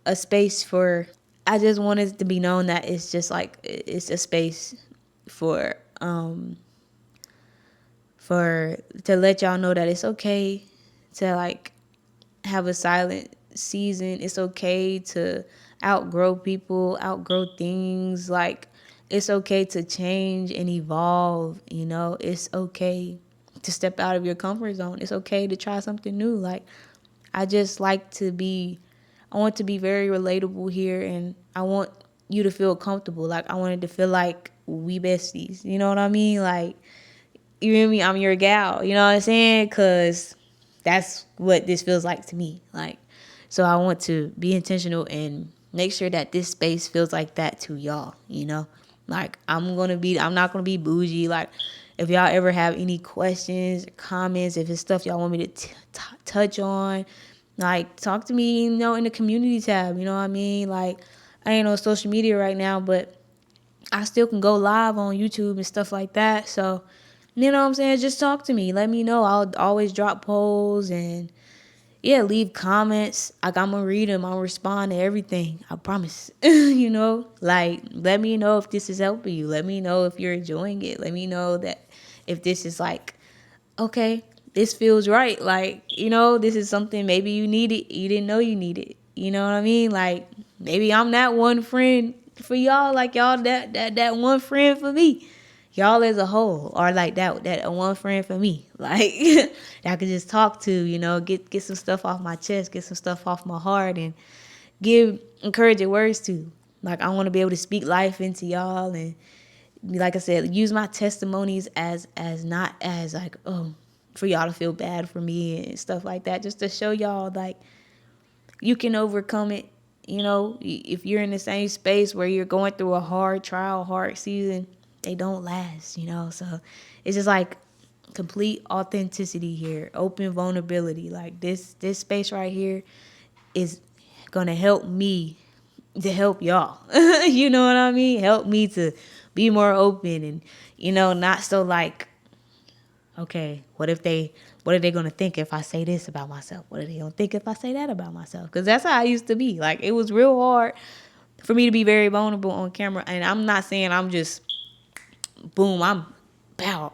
a space for, I just want it to be known that it's just like it's a space for for to let y'all know that it's okay to like have a silent season. It's okay to outgrow people, outgrow things. Like it's okay to change and evolve, It's okay to step out of your comfort zone. It's okay to try something new. Like I just like to be I want to be very relatable here, and I want you to feel comfortable. Like I wanted to feel like we besties. You know what I mean? Like you hear me? I'm your gal. You know what I'm saying? Cause that's what this feels like to me. Like, so I want to be intentional and make sure that this space feels like that to y'all. Like I'm not gonna be bougie. Like if y'all ever have any questions, comments, if it's stuff y'all want me to touch on, like talk to me. In the community tab. You know what I mean? Like I ain't on social media right now, but I still can go live on YouTube and stuff like that. So, you know what I'm saying? Just talk to me. Let me know. I'll always drop polls and, yeah, leave comments. Like, I'm going to read them. I'll respond to everything. I promise. Like, let me know if this is helping you. Let me know if you're enjoying it. Let me know that if this is like, okay, this feels right. Like, this is something maybe you need it. You didn't know you need it. You know what I mean? Like, maybe I'm that one friend for y'all, like y'all that one friend for me. Y'all as a whole are like that one friend for me. Like that I could just talk to, get some stuff off my chest, get some stuff off my heart, and give encouraging words to. Like I want to be able to speak life into y'all, and like I said, use my testimonies as not as like, for y'all to feel bad for me and stuff like that, just to show y'all like you can overcome it. If you're in the same space where you're going through a hard trial, hard season, they don't last, So it's just like complete authenticity here, open vulnerability. Like this space right here is gonna help me to help y'all. You know what I mean? Help me to be more open and, not so like, okay, what are they gonna think if I say this about myself? What are they gonna think if I say that about myself? Because that's how I used to be. Like it was real hard for me to be very vulnerable on camera. And I'm not saying I'm just boom, I'm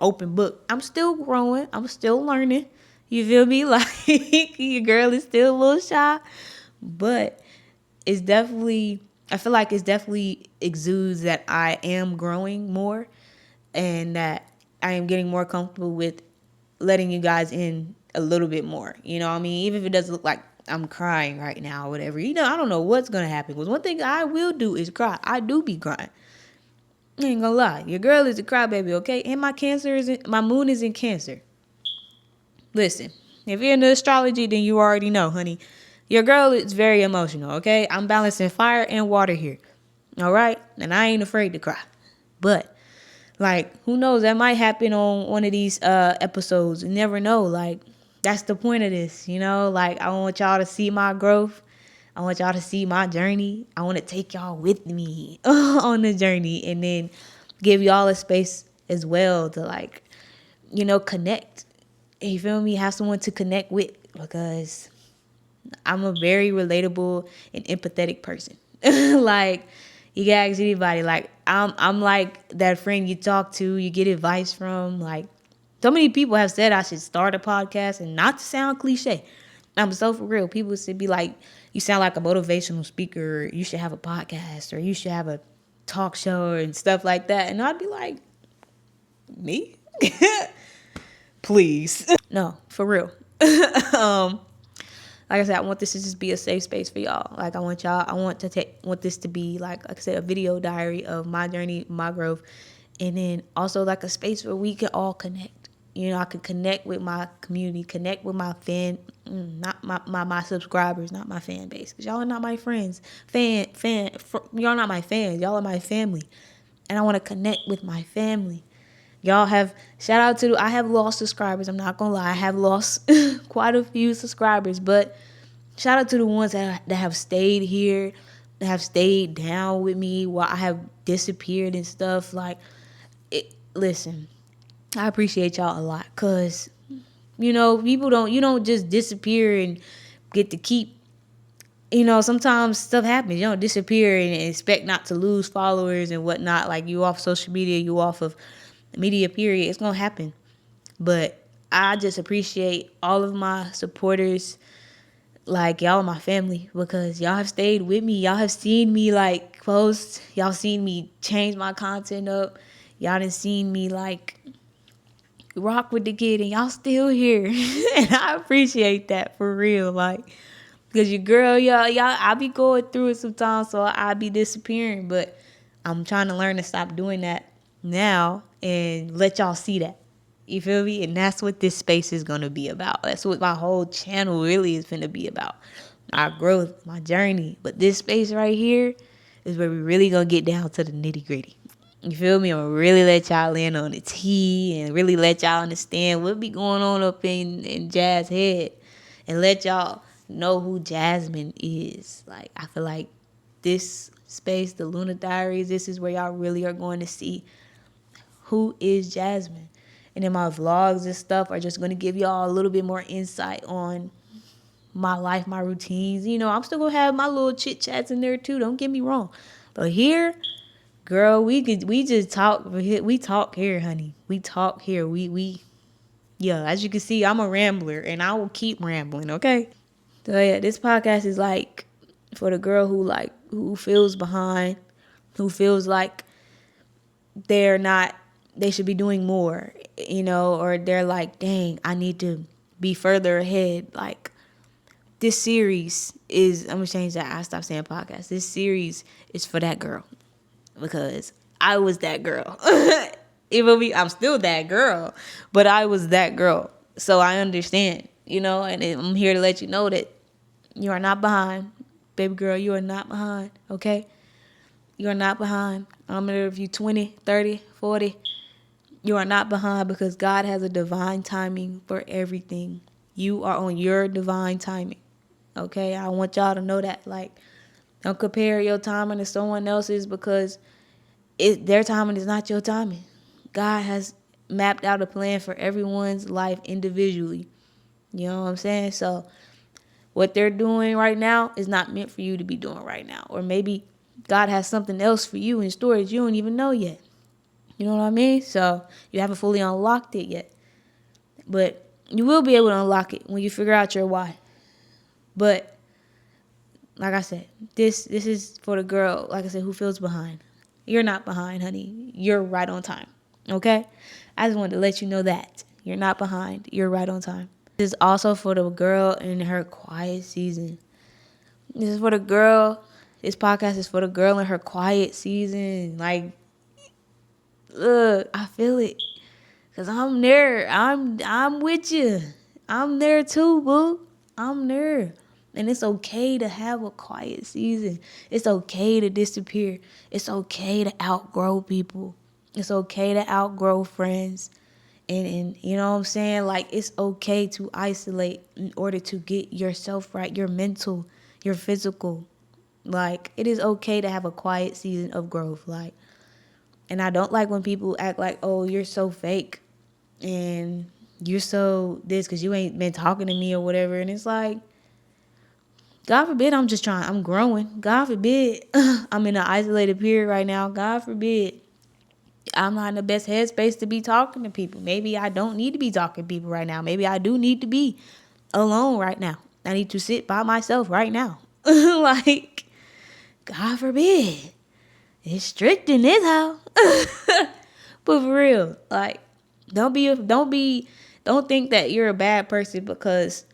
open book. I'm still growing. I'm still learning. You feel me? Like your girl is still a little shy. But it's definitely, I feel like it's definitely exudes that I am growing more and that I am getting more comfortable with letting you guys in a little bit more. You know what I mean? Even if it doesn't look like I'm crying right now or whatever. I don't know what's going to happen. Because one thing I will do is cry. I do be crying. I ain't gonna lie. Your girl is a crybaby, okay? And my moon is in Cancer. Listen, if you're into astrology, then you already know, honey. Your girl is very emotional, okay? I'm balancing fire and water here. All right? And I ain't afraid to cry. But, like, who knows? That might happen on one of these episodes. You never know. Like, that's the point of this, Like, I want y'all to see my growth. I want y'all to see my journey. I want to take y'all with me on the journey and then give y'all a space as well to, like, connect. You feel me? Have someone to connect with because I'm a very relatable and empathetic person. Like, You can ask anybody. Like I'm like that friend you talk to, you get advice from. Like so many people have said I should start a podcast, and not to sound cliche. I'm so for real. People should be like, you sound like a motivational speaker. You should have a podcast, or you should have a talk show and stuff like that. And I'd be like, me? Please. No, for real. Like I said, I want this to just be a safe space for y'all. Like I want this to be like I said, a video diary of my journey, my growth, and then also like a space where we can all connect. You know, I can connect with my community, connect with my not my subscribers, not my fan base, because y'all are not my friends. Y'all not my fans. Y'all are my family, and I want to connect with my family. Y'all have I have lost subscribers. I'm not gonna lie, I have lost quite a few subscribers, but shout out to the ones that have stayed here, that have stayed down with me while I have disappeared and stuff. Like, listen, I appreciate y'all a lot, cause you don't just disappear and get to keep. You know, sometimes stuff happens. You don't disappear and expect not to lose followers and whatnot. Like, you off social media, you off of media, period. It's gonna happen. But I just appreciate all of my supporters. Like, y'all are my family, because y'all have stayed with me. Y'all have seen me like post. Y'all seen me change my content up. Y'all done seen me like rock with the kid, and y'all still here. And I appreciate that for real. Like, because your girl, y'all, I be going through it sometimes, so I be disappearing. But I'm trying to learn to stop doing that now and let y'all see that. You feel me? And that's what this space is going to be about. That's what my whole channel really is going to be about. Our growth, my journey. But this space right here is where we really going to get down to the nitty gritty. You feel me? I'm going to really let y'all in on the tea and really let y'all understand what be going on up in Jazz head, and let y'all know who Jasmine is. Like, I feel like this space, the Luna Diaries, this is where y'all really are going to see who is Jasmine. And then my vlogs and stuff are just going to give y'all a little bit more insight on my life, my routines. You know, I'm still going to have my little chit chats in there too. Don't get me wrong. But here, girl, we just talk. We talk here, honey. We talk here. Yeah, as you can see, I'm a rambler, and I will keep rambling, okay? So yeah, this podcast is like for the girl who feels behind, who feels like they should be doing more, you know, or they're like, dang, I need to be further ahead. Like, this series is, I'm gonna change that. I stopped saying podcast. This series is for that girl, because I was that girl. I'm still that girl, but I was that girl. So I understand, you know, and I'm here to let you know that you are not behind. Baby girl, you are not behind, okay? You are not behind. I don't matter if you're 20, 30, 40. You are not behind, because God has a divine timing for everything. You are on your divine timing, okay? I want y'all to know that. Like, don't compare your timing to someone else's, because their timing is not your timing. God has mapped out a plan for everyone's life individually. You know what I'm saying? So what they're doing right now is not meant for you to be doing right now. Or maybe God has something else for you in storage you don't even know yet. You know what I mean? So you haven't fully unlocked it yet. But you will be able to unlock it when you figure out your why. But like I said, this is for the girl, like I said, who feels behind. You're not behind, honey. You're right on time. Okay? I just wanted to let you know that. You're not behind. You're right on time. This is also for the girl in her quiet season. This is for the girl. This podcast is for the girl in her quiet season. Like, look, I feel it. Cause I'm there. I'm with you. I'm there too, boo. I'm there. And it's okay to have a quiet season. It's okay to disappear. It's okay to outgrow people. It's okay to outgrow friends. And you know what I'm saying? Like, it's okay to isolate in order to get yourself right, your mental, your physical. Like, it is okay to have a quiet season of growth. Like, and I don't like when people act like, oh, you're so fake and you're so this because you ain't been talking to me or whatever. And it's like, God forbid I'm growing. God forbid I'm in an isolated period right now. God forbid I'm not in the best headspace to be talking to people. Maybe I don't need to be talking to people right now. Maybe I do need to be alone right now. I need to sit by myself right now. Like, God forbid. It's strict in this house. But for real, like, don't think that you're a bad person because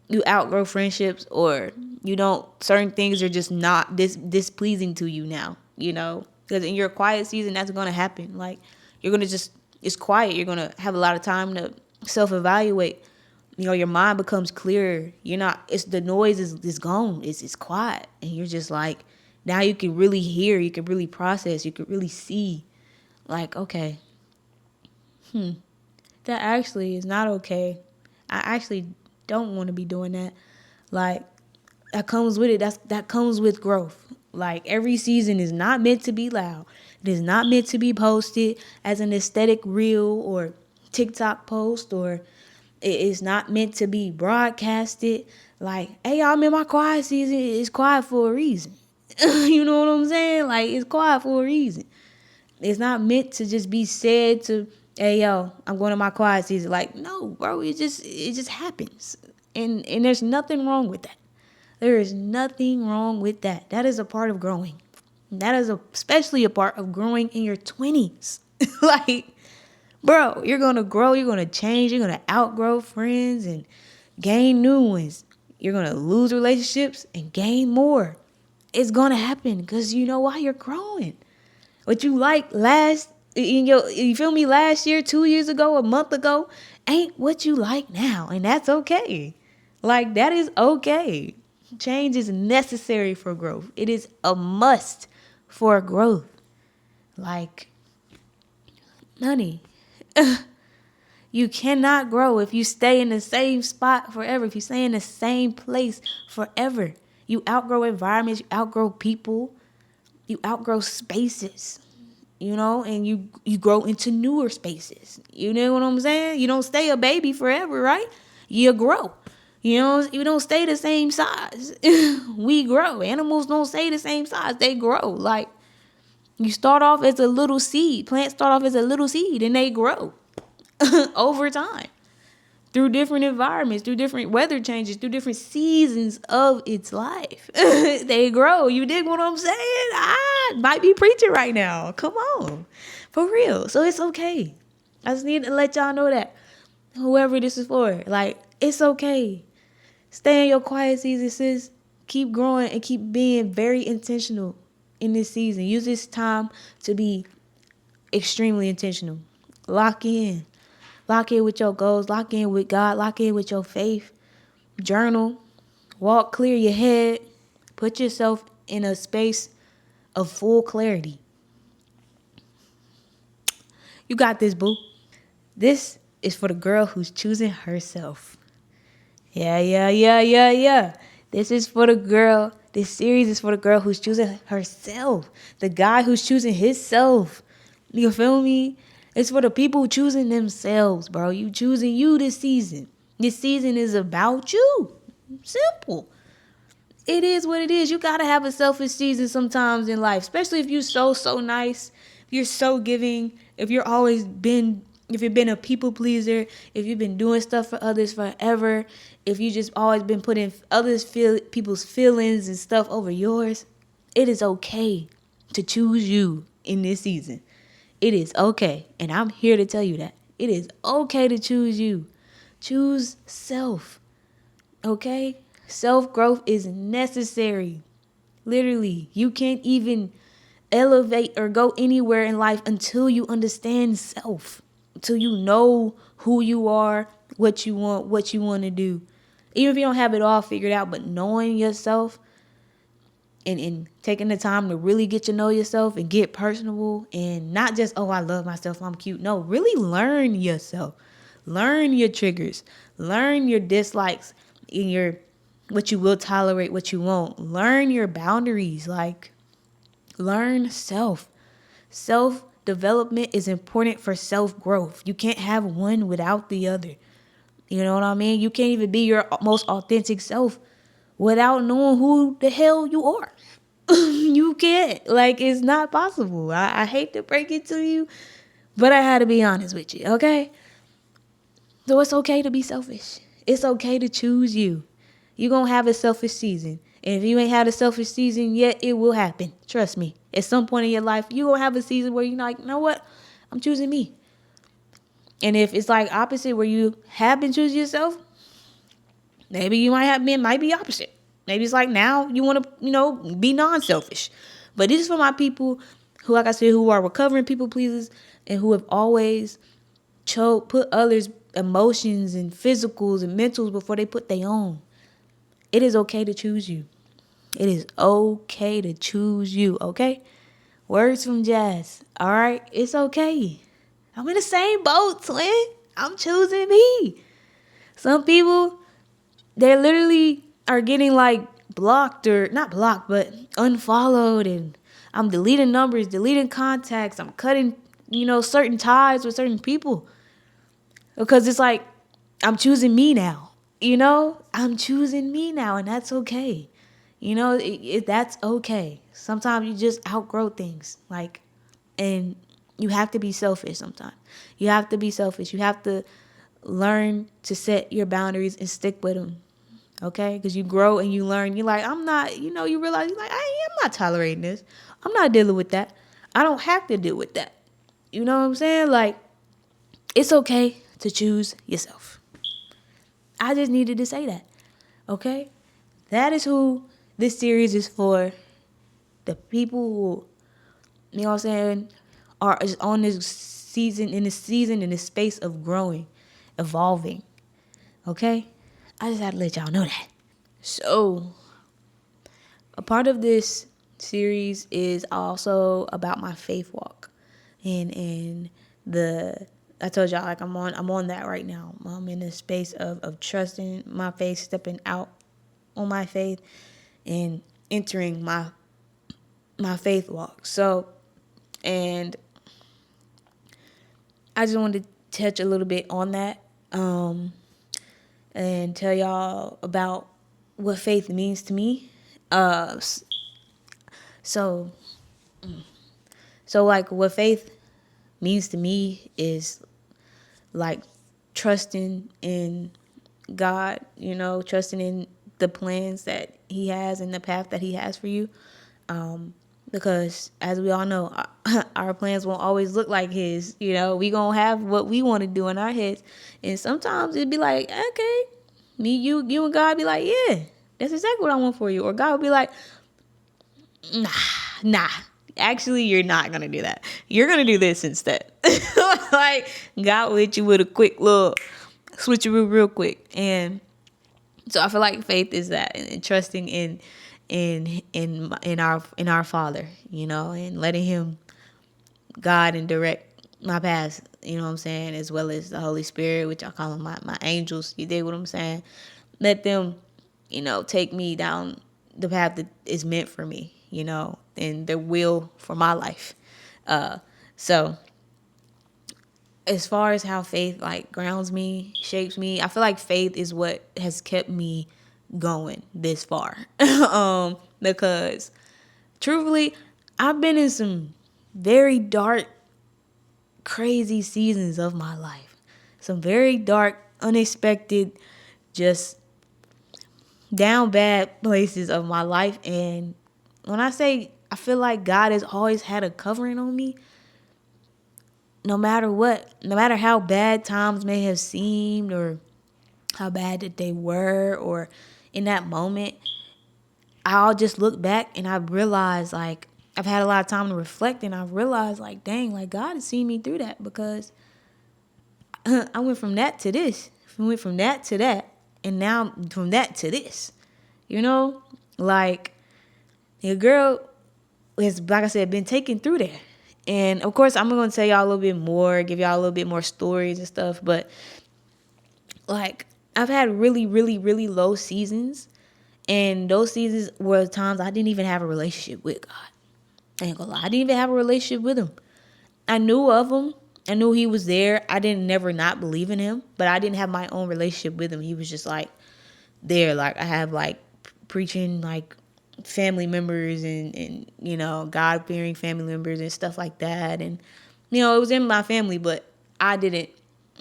you outgrow friendships, or you don't, certain things are just not displeasing to you now, because in your quiet season that's going to happen. Like, you're going to just, it's quiet, you're going to have a lot of time to self-evaluate. Your mind becomes clearer. You're not, it's, the noise is gone. It's quiet, and you're just like, now you can really hear, you can really process, you can really see, like, okay, that actually is not okay. I actually don't want to be doing that. Like, that comes with it. That comes with growth. Like, every season is not meant to be loud. It is not meant to be posted as an aesthetic reel or TikTok post, or it is not meant to be broadcasted. Like, hey, y'all, I'm in my quiet season. It's quiet for a reason. You know what I'm saying? Like, it's quiet for a reason. It's not meant to just be said to, hey, yo, I'm going to my quiet season. Like, no, bro, it just happens. And there's nothing wrong with that. There is nothing wrong with that. That is a part of growing. That is especially a part of growing in your 20s. Like, bro, you're going to grow. You're going to change. You're going to outgrow friends and gain new ones. You're going to lose relationships and gain more. It's going to happen because you know why? You're growing. What you like you feel me, last year, 2 years ago, a month ago, ain't what you like now. And that's okay. Like, that is okay. Change is necessary for growth. It is a must for growth. Like, honey, you cannot grow if you stay in the same spot forever, if you stay in the same place forever. You outgrow environments, you outgrow people, you outgrow spaces. And you grow into newer spaces. You know what I'm saying? You don't stay a baby forever, right? You grow. You don't stay the same size. We grow. Animals don't stay the same size. They grow. Like, you start off as a little seed. Plants start off as a little seed, and they grow over time through different environments, through different weather changes, through different seasons of its life. They grow. You dig what I'm saying? I might be preaching right now. Come on. For real. So it's okay. I just need to let y'all know that. Whoever this is for. Like, it's okay. Stay in your quiet season, sis. Keep growing and keep being very intentional in this season. Use this time to be extremely intentional. Lock in. Lock in with your goals. Lock in with God. Lock in with your faith. Journal. Walk clear your head. Put yourself in a space of full clarity. You got this, boo. This is for the girl who's choosing herself. Yeah. This is for the girl. This series is for the girl who's choosing herself. The guy who's choosing himself. You feel me? It's for the people choosing themselves, bro. You choosing you this season. This season is about you. Simple. It is what it is. You got to have a selfish season sometimes in life, especially if you're so nice, if you're so giving, if you've been a people pleaser, if you've been doing stuff for others forever, if you just always been putting people's feelings and stuff over yours. It is okay to choose you in this season. It is okay. And I'm here to tell you that. It is okay to choose you. Choose self. Okay? Self-growth is necessary. Literally, you can't even elevate or go anywhere in life until you understand self. Until you know who you are, what you want to do. Even if you don't have it all figured out, but knowing yourself and taking the time to really get to know yourself and get personable and not just, oh, I love myself, I'm cute. No, really learn yourself. Learn your triggers. Learn your dislikes and what you will tolerate, what you won't. Learn your boundaries. Like, learn self. Self-development is important for self-growth. You can't have one without the other. You know what I mean? You can't even be your most authentic self without knowing who the hell you are. You can't. Like, it's not possible. I hate to break it to you, but I had to be honest with you, okay? So it's okay to be selfish. It's okay to choose you. You're going to have a selfish season. And if you ain't had a selfish season yet, it will happen. Trust me. At some point in your life, you're going to have a season where you're like, you know what? I'm choosing me. And if it's like opposite where you have been choosing yourself, maybe you might be opposite. Maybe it's like now you want to, be non-selfish. But this is for my people who, like I said, who are recovering people pleasers and who have always put others' emotions and physicals and mentals before they put their own. It is okay to choose you. It is okay to choose you, okay? Words from Jazz, all right? It's okay. I'm in the same boat, twin. I'm choosing me. Some people, they literally are getting like blocked or not blocked, but unfollowed. And I'm deleting numbers, deleting contacts. I'm cutting, certain ties with certain people. Because it's like, I'm choosing me now. I'm choosing me now, and that's okay. That's okay. Sometimes you just outgrow things. And you have to be selfish sometimes. You have to be selfish. You have to learn to set your boundaries and stick with them. Okay? Because you grow and you learn. You're like, I'm not, you realize, you're like, I'm not tolerating this. I'm not dealing with that. I don't have to deal with that. You know what I'm saying? Like, it's okay to choose yourself. I just needed to say that. Okay? That is who this series is for. The people who, you know what I'm saying, are on this season, in this space of growing, evolving. Okay? I just had to let y'all know that. So, a part of this series is also about my faith walk. And I told y'all, like, I'm on that right now. I'm in a space of trusting my faith, stepping out on my faith, and entering my faith walk. So, and I just wanted to touch a little bit on that, and tell y'all about what faith means to me. So like, what faith means to me is like trusting in God, trusting in the plans that He has and the path that He has for you. Because as we all know, our plans won't always look like His. We gonna have what we want to do in our heads, and sometimes it'd be like, okay, you and God be like, yeah, that's exactly what I want for you, or God would be like, nah. Actually, you're not gonna do that. You're gonna do this instead. Like, God with you with a quick little switcheroo, real quick. And so I feel like faith is that, and trusting in our Father, and letting Him guide and direct my path. You know what I'm saying, as well as the Holy Spirit, which I call them my angels. You dig what I'm saying? Let them, take me down the path that is meant for me. And their will for my life. So as far as how faith like grounds me, shapes me, I feel like faith is what has kept me going this far. Because truthfully, I've been in some very dark, crazy seasons of my life. Some very dark, unexpected, just down bad places of my life. And when I say I feel like God has always had a covering on me, no matter what, no matter how bad times may have seemed or how bad that they were, or in that moment, I'll just look back and I realize, like, I've had a lot of time to reflect, and I've realized, like, dang, like, God has seen me through that, because I went from that to this. I went from that to that, and now from that to this. Like, your girl has, like I said, been taken through there. And of course, I'm going to tell y'all a little bit more, give y'all a little bit more stories and stuff. But like, I've had really, really, really low seasons. And those seasons were times I didn't even have a relationship with God. I ain't gonna lie. I didn't even have a relationship with Him. I knew of Him. I knew He was there. I didn't never not believe in Him. But I didn't have my own relationship with Him. He was just like there. Like, I have like preaching like family members and God fearing family members and stuff like that. And it was in my family, but I didn't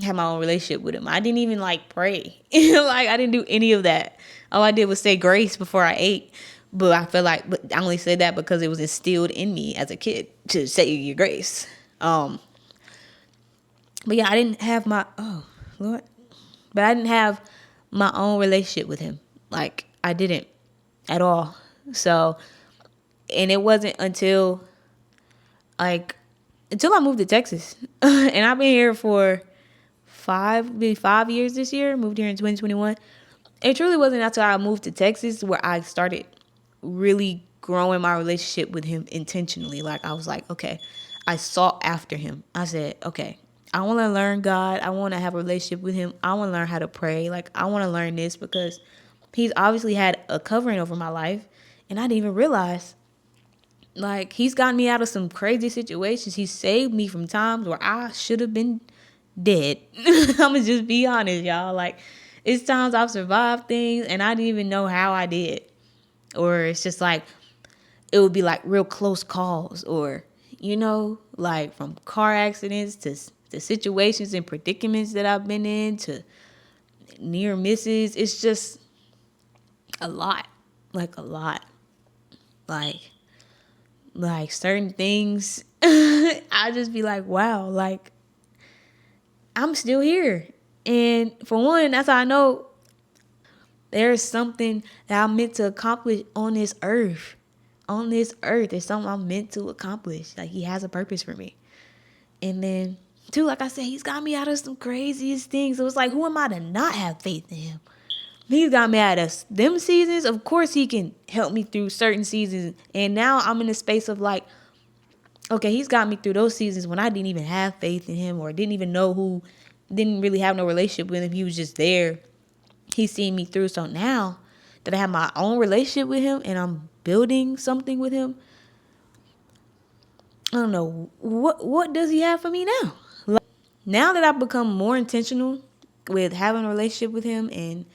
have my own relationship with him. I didn't even like pray. Like I didn't do any of that. All I did was say grace before I ate. But I feel like, but I only said that because it was instilled in me as a kid to say your grace. But yeah, I didn't have my Lord, but I didn't have my own relationship with him. Like I didn't at all. So, and it wasn't like until I moved to Texas, and I've been here for maybe 5 years this year. Moved here in 2021. It truly wasn't until I moved to Texas where I started really growing my relationship with him intentionally. Like I was like, okay, I sought after him. I said, okay, I want to learn God. I want to have a relationship with him. I want to learn how to pray. Like I want to learn this because he's obviously had a covering over my life, and I didn't even realize. Like he's gotten me out of some crazy situations. He saved me from times where I should have been dead. I'm gonna just be honest, y'all. Like it's times I've survived things and I didn't even know how I did. Or it's just like it would be like real close calls, or like from car accidents to situations and predicaments that I've been in to near misses. It's just a lot. Like a lot. Like certain things I just be like, wow, like I'm still here. And for one, that's how I know there's something that I'm meant to accomplish on this earth. On this earth, there's something I'm meant to accomplish. Like he has a purpose for me. And then two, like I said, he's got me out of some craziest things. So it's like, who am I to not have faith in him? He's got me out of them seasons. Of course he can help me through certain seasons. And now I'm in a space of like, okay, he's got me through those seasons when I didn't even have faith in him, or didn't even know didn't really have no relationship with him. He was just there. He's seen me through. So now that I have my own relationship with him and I'm building something with him, I don't know, what does he have for me now? Like, now that I've become more intentional with having a relationship with him and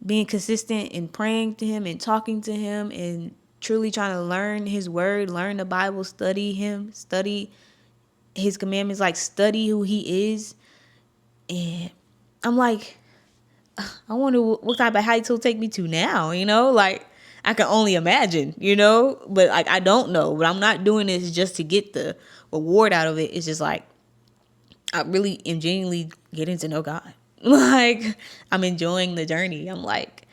being consistent and praying to him and talking to him and truly trying to learn his word, learn the Bible, study him, study his commandments, like study who he is. And I'm like, I wonder what type of heights he'll take me to now, like I can only imagine, but like I don't know. But I'm not doing this just to get the reward out of it. It's just like I really am genuinely getting to know God. Like I'm enjoying the journey. I'm like,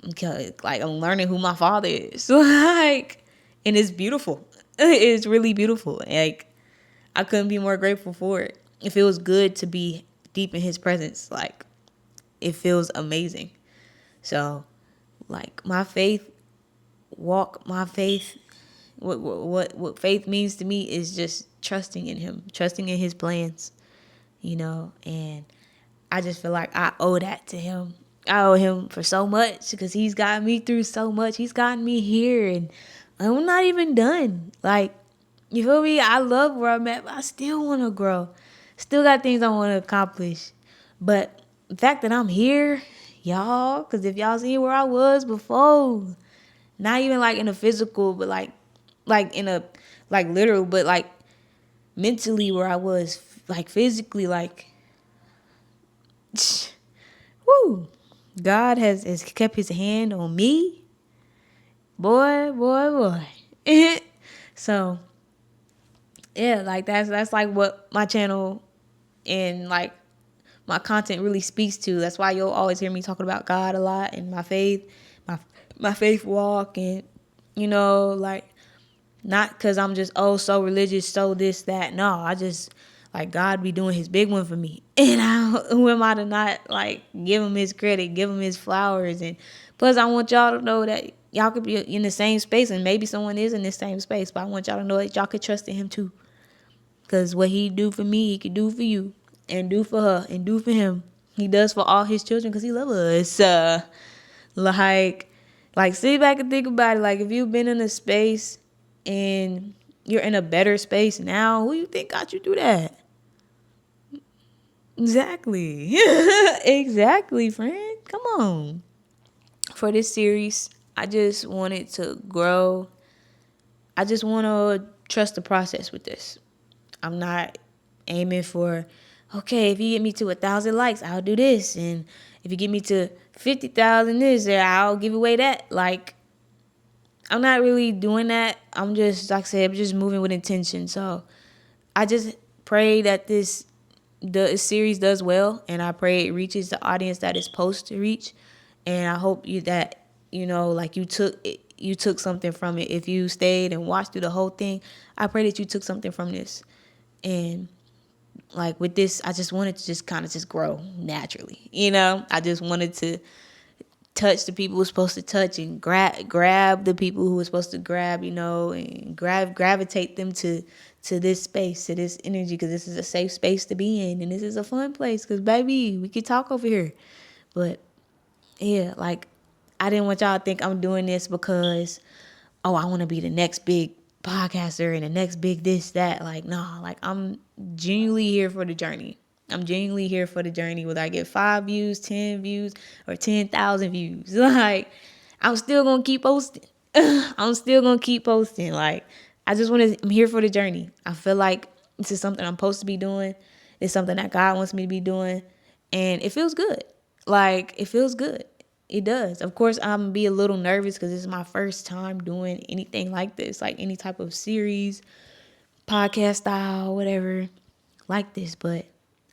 okay, like I'm learning who my father is. Like, and it's beautiful. It's really beautiful. Like I couldn't be more grateful for it. It feels good to be deep in his presence. Like it feels amazing. So like my faith what faith means to me is just trusting in him, trusting in his plans, and I just feel like I owe that to him. I owe him for so much because he's gotten me through so much. He's gotten me here and I'm not even done. Like, you feel me? I love where I'm at, but I still want to grow. Still got things I want to accomplish. But the fact that I'm here, y'all, because if y'all seen where I was before, not even like in a physical, but like in a, like literal, but like mentally where I was, like physically, like, woo. God has kept his hand on me. Boy. So, yeah, like that's like what my channel and like my content really speaks to. That's why you'll always hear me talking about God a lot and my faith, my faith walk, and like not because I'm just so religious, so this that. No, I just like God be doing his big one for me, and who am I to not like give him his credit, give him his flowers, and plus I want y'all to know that y'all could be in the same space, and maybe someone is in the same space, but I want y'all to know that y'all could trust in him too. Because what he do for me, he could do for you. And do for her. And do for him. He does for all his children because he loves us. Like, sit back and think about it. Like, if you've been in a space and you're in a better space now, who you think got you through that? Exactly. Exactly, friend. Come on. For this series, I just wanted to grow. I just want to trust the process with this. I'm not aiming for, okay, if you get me to 1,000 likes, I'll do this. And if you get me to 50,000 this, I'll give away that. Like, I'm not really doing that. I'm just, like I said, I'm just moving with intention. So I just pray that the series does well, and I pray it reaches the audience that it's supposed to reach. And I hope like you took something from it. If you stayed and watched through the whole thing, I pray that you took something from this. And like with this, I just wanted to just kind of just grow naturally. I just wanted to touch the people who were supposed to touch and grab the people who were supposed to grab, and gravitate them to this space, to this energy, because this is a safe space to be in, and this is a fun place, because baby, we can talk over here. But yeah, like, I didn't want y'all to think I'm doing this because, oh, I want to be the next big podcaster and the next big this, that. Like, nah, like, I'm genuinely here for the journey. I'm genuinely here for the journey, whether I get 5 views, 10 views, or 10,000 views. Like, I'm still going to keep posting. I'm still going to keep posting. Like, I'm here for the journey. I feel like this is something I'm supposed to be doing. It's something that God wants me to be doing. And it feels good. Like, it feels good. It does. Of course, I'm going to be a little nervous because this is my first time doing anything like this, like any type of series, podcast style, whatever, like this. But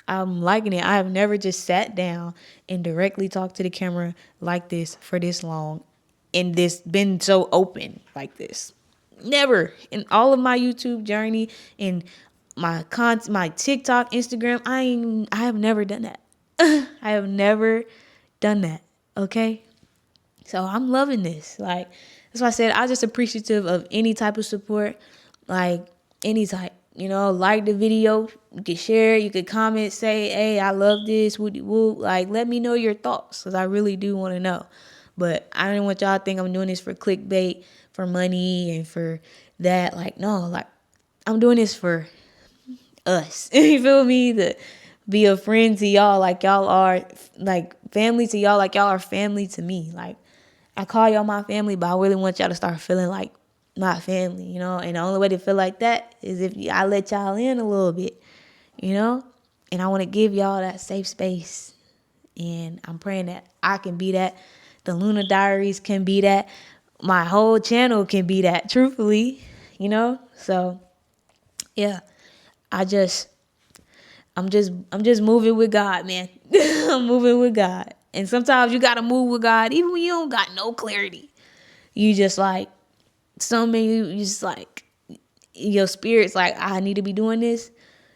I'm liking it. I have never just sat down and directly talked to the camera like this for this long and this been so open like this. Never in all of my YouTube journey and my TikTok, Instagram, I have never done that. I have never done that. Okay? So I'm loving this. Like, that's why I said I'm just appreciative of any type of support. Like, any type. Like the video. You can share it. You can comment. Say, hey, I love this. Woo. Like, let me know your thoughts. Because I really do want to know. But I didn't want y'all to think I'm doing this for clickbait, for money, and for that. Like, no. Like, I'm doing this for us. You feel me? To be a friend to y'all like y'all are, like, family to y'all like y'all are family to me. Like, I call y'all my family, but I really want y'all to start feeling like my family, and the only way to feel like that is if I let y'all in a little bit, and I want to give y'all that safe space, and I'm praying that I can be that. The Luna Diaries can be that. My whole channel can be that, truthfully, so yeah, I'm just moving with God, man. I'm moving with God. And sometimes you gotta move with God even when you don't got no clarity. You just like, you just like, your spirit's like, I need to be doing this.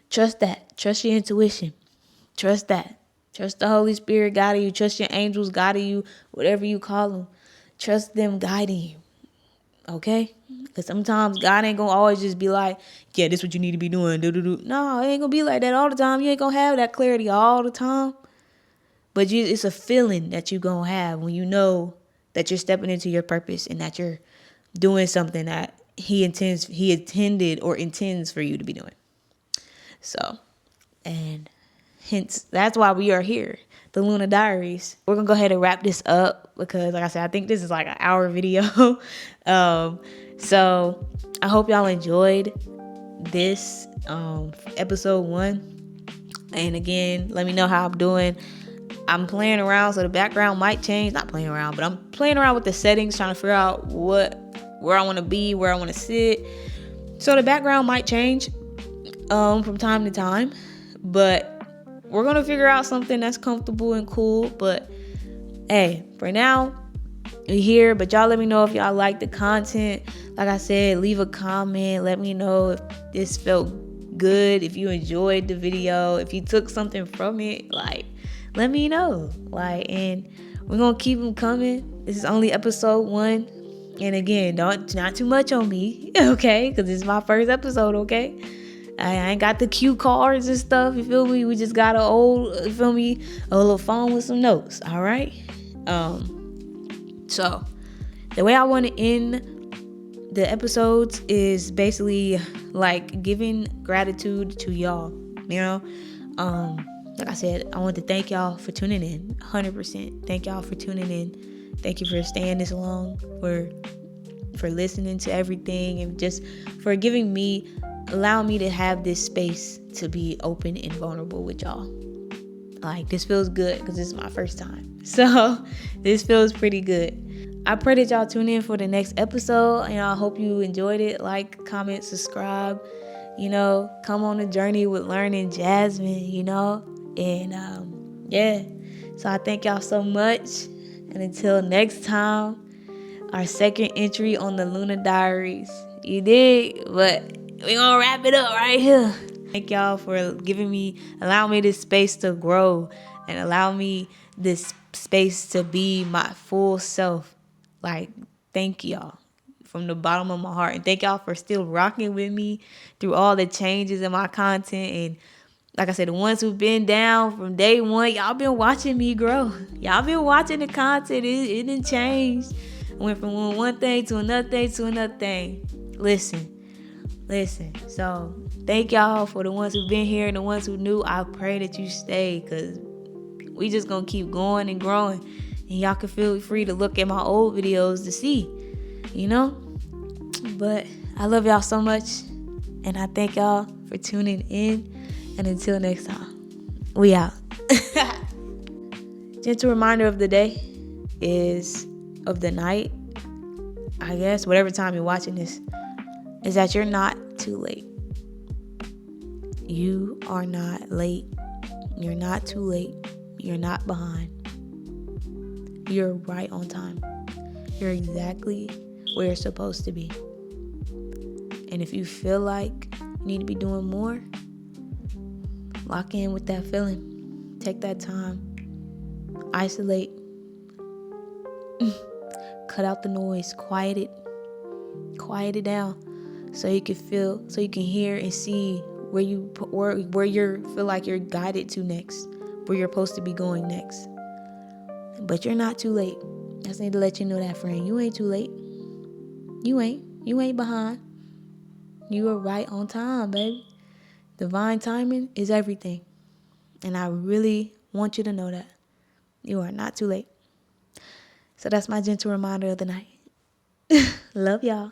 Trust that. Trust your intuition. Trust that. Trust the Holy Spirit guiding you. Trust your angels guiding you, whatever you call them. Trust them guiding you. Okay? Because sometimes God ain't gonna always just be like, yeah, this is what you need to be doing. No, it ain't gonna be like that all the time. You ain't gonna have that clarity all the time. But it's a feeling that you gonna have when you know that you're stepping into your purpose and that you're doing something that he intended or intends for you to be doing. So, and hence, that's why we are here, the Luna Diaries. We're gonna go ahead and wrap this up because, like I said, I think this is like an hour video. So I hope y'all enjoyed this episode 1. And again, let me know how I'm doing. I'm playing around, so the background might change. Not playing around, but I'm playing around with the settings, trying to figure out where I want to be, where I want to sit. So the background might change from time to time, but we're gonna figure out something that's comfortable and cool. But hey, for now, we're here. But y'all let me know if y'all like the content. Like I said, leave a comment. Let me know if this felt good, if you enjoyed the video, if you took something from it. Like, let me know. Like, and we're gonna keep them coming. This is only episode 1. And again, not too much on me, okay? Because this is my first episode, okay? I ain't got the cue cards and stuff, you feel me? We just got a little phone with some notes, all right? So the way I want to end the episodes is basically like giving gratitude to y'all, like I said, I want to thank y'all for tuning in. 100% thank y'all for tuning in. Thank you for staying this long, for listening to everything, and just for allowing me to have this space to be open and vulnerable with y'all. Like, this feels good because this is my first time. So this feels pretty good. I pray that y'all tune in for the next episode, and I hope you enjoyed it. Like, comment, subscribe, come on a journey with learning Jasmine, and yeah. So I thank y'all so much, and until next time, our second entry on the Luna Diaries. You did, but we gonna wrap it up right here. Thank y'all for allowing me this space to grow, and allow me this space to be my full self. Like, thank y'all from the bottom of my heart. And thank y'all for still rocking with me through all the changes in my content. And like I said, the ones who've been down from day one, y'all been watching me grow. Y'all been watching the content. It didn't change. I went from one thing to another thing to another thing. Listen. So thank y'all for the ones who've been here and the ones who knew. I pray that you stay, because we just gonna keep going and growing. And y'all can feel free to look at my old videos to see, But I love y'all so much, and I thank y'all for tuning in. And until next time, we out. Gentle reminder of the day of the night, I guess, whatever time you're watching this, is that you're not too late. You are not late. You're not too late. You're not behind. You're right on time. You're exactly where you're supposed to be. And if you feel like you need to be doing more, lock in with that feeling. Take that time. Isolate. Cut out the noise. Quiet it down, so you can hear and see where you feel like you're guided to next, where you're supposed to be going next. But you're not too late. I just need to let you know that, friend. You ain't too late. You ain't behind. You are right on time, baby. Divine timing is everything. And I really want you to know that. You are not too late. So that's my gentle reminder of the night. Love y'all.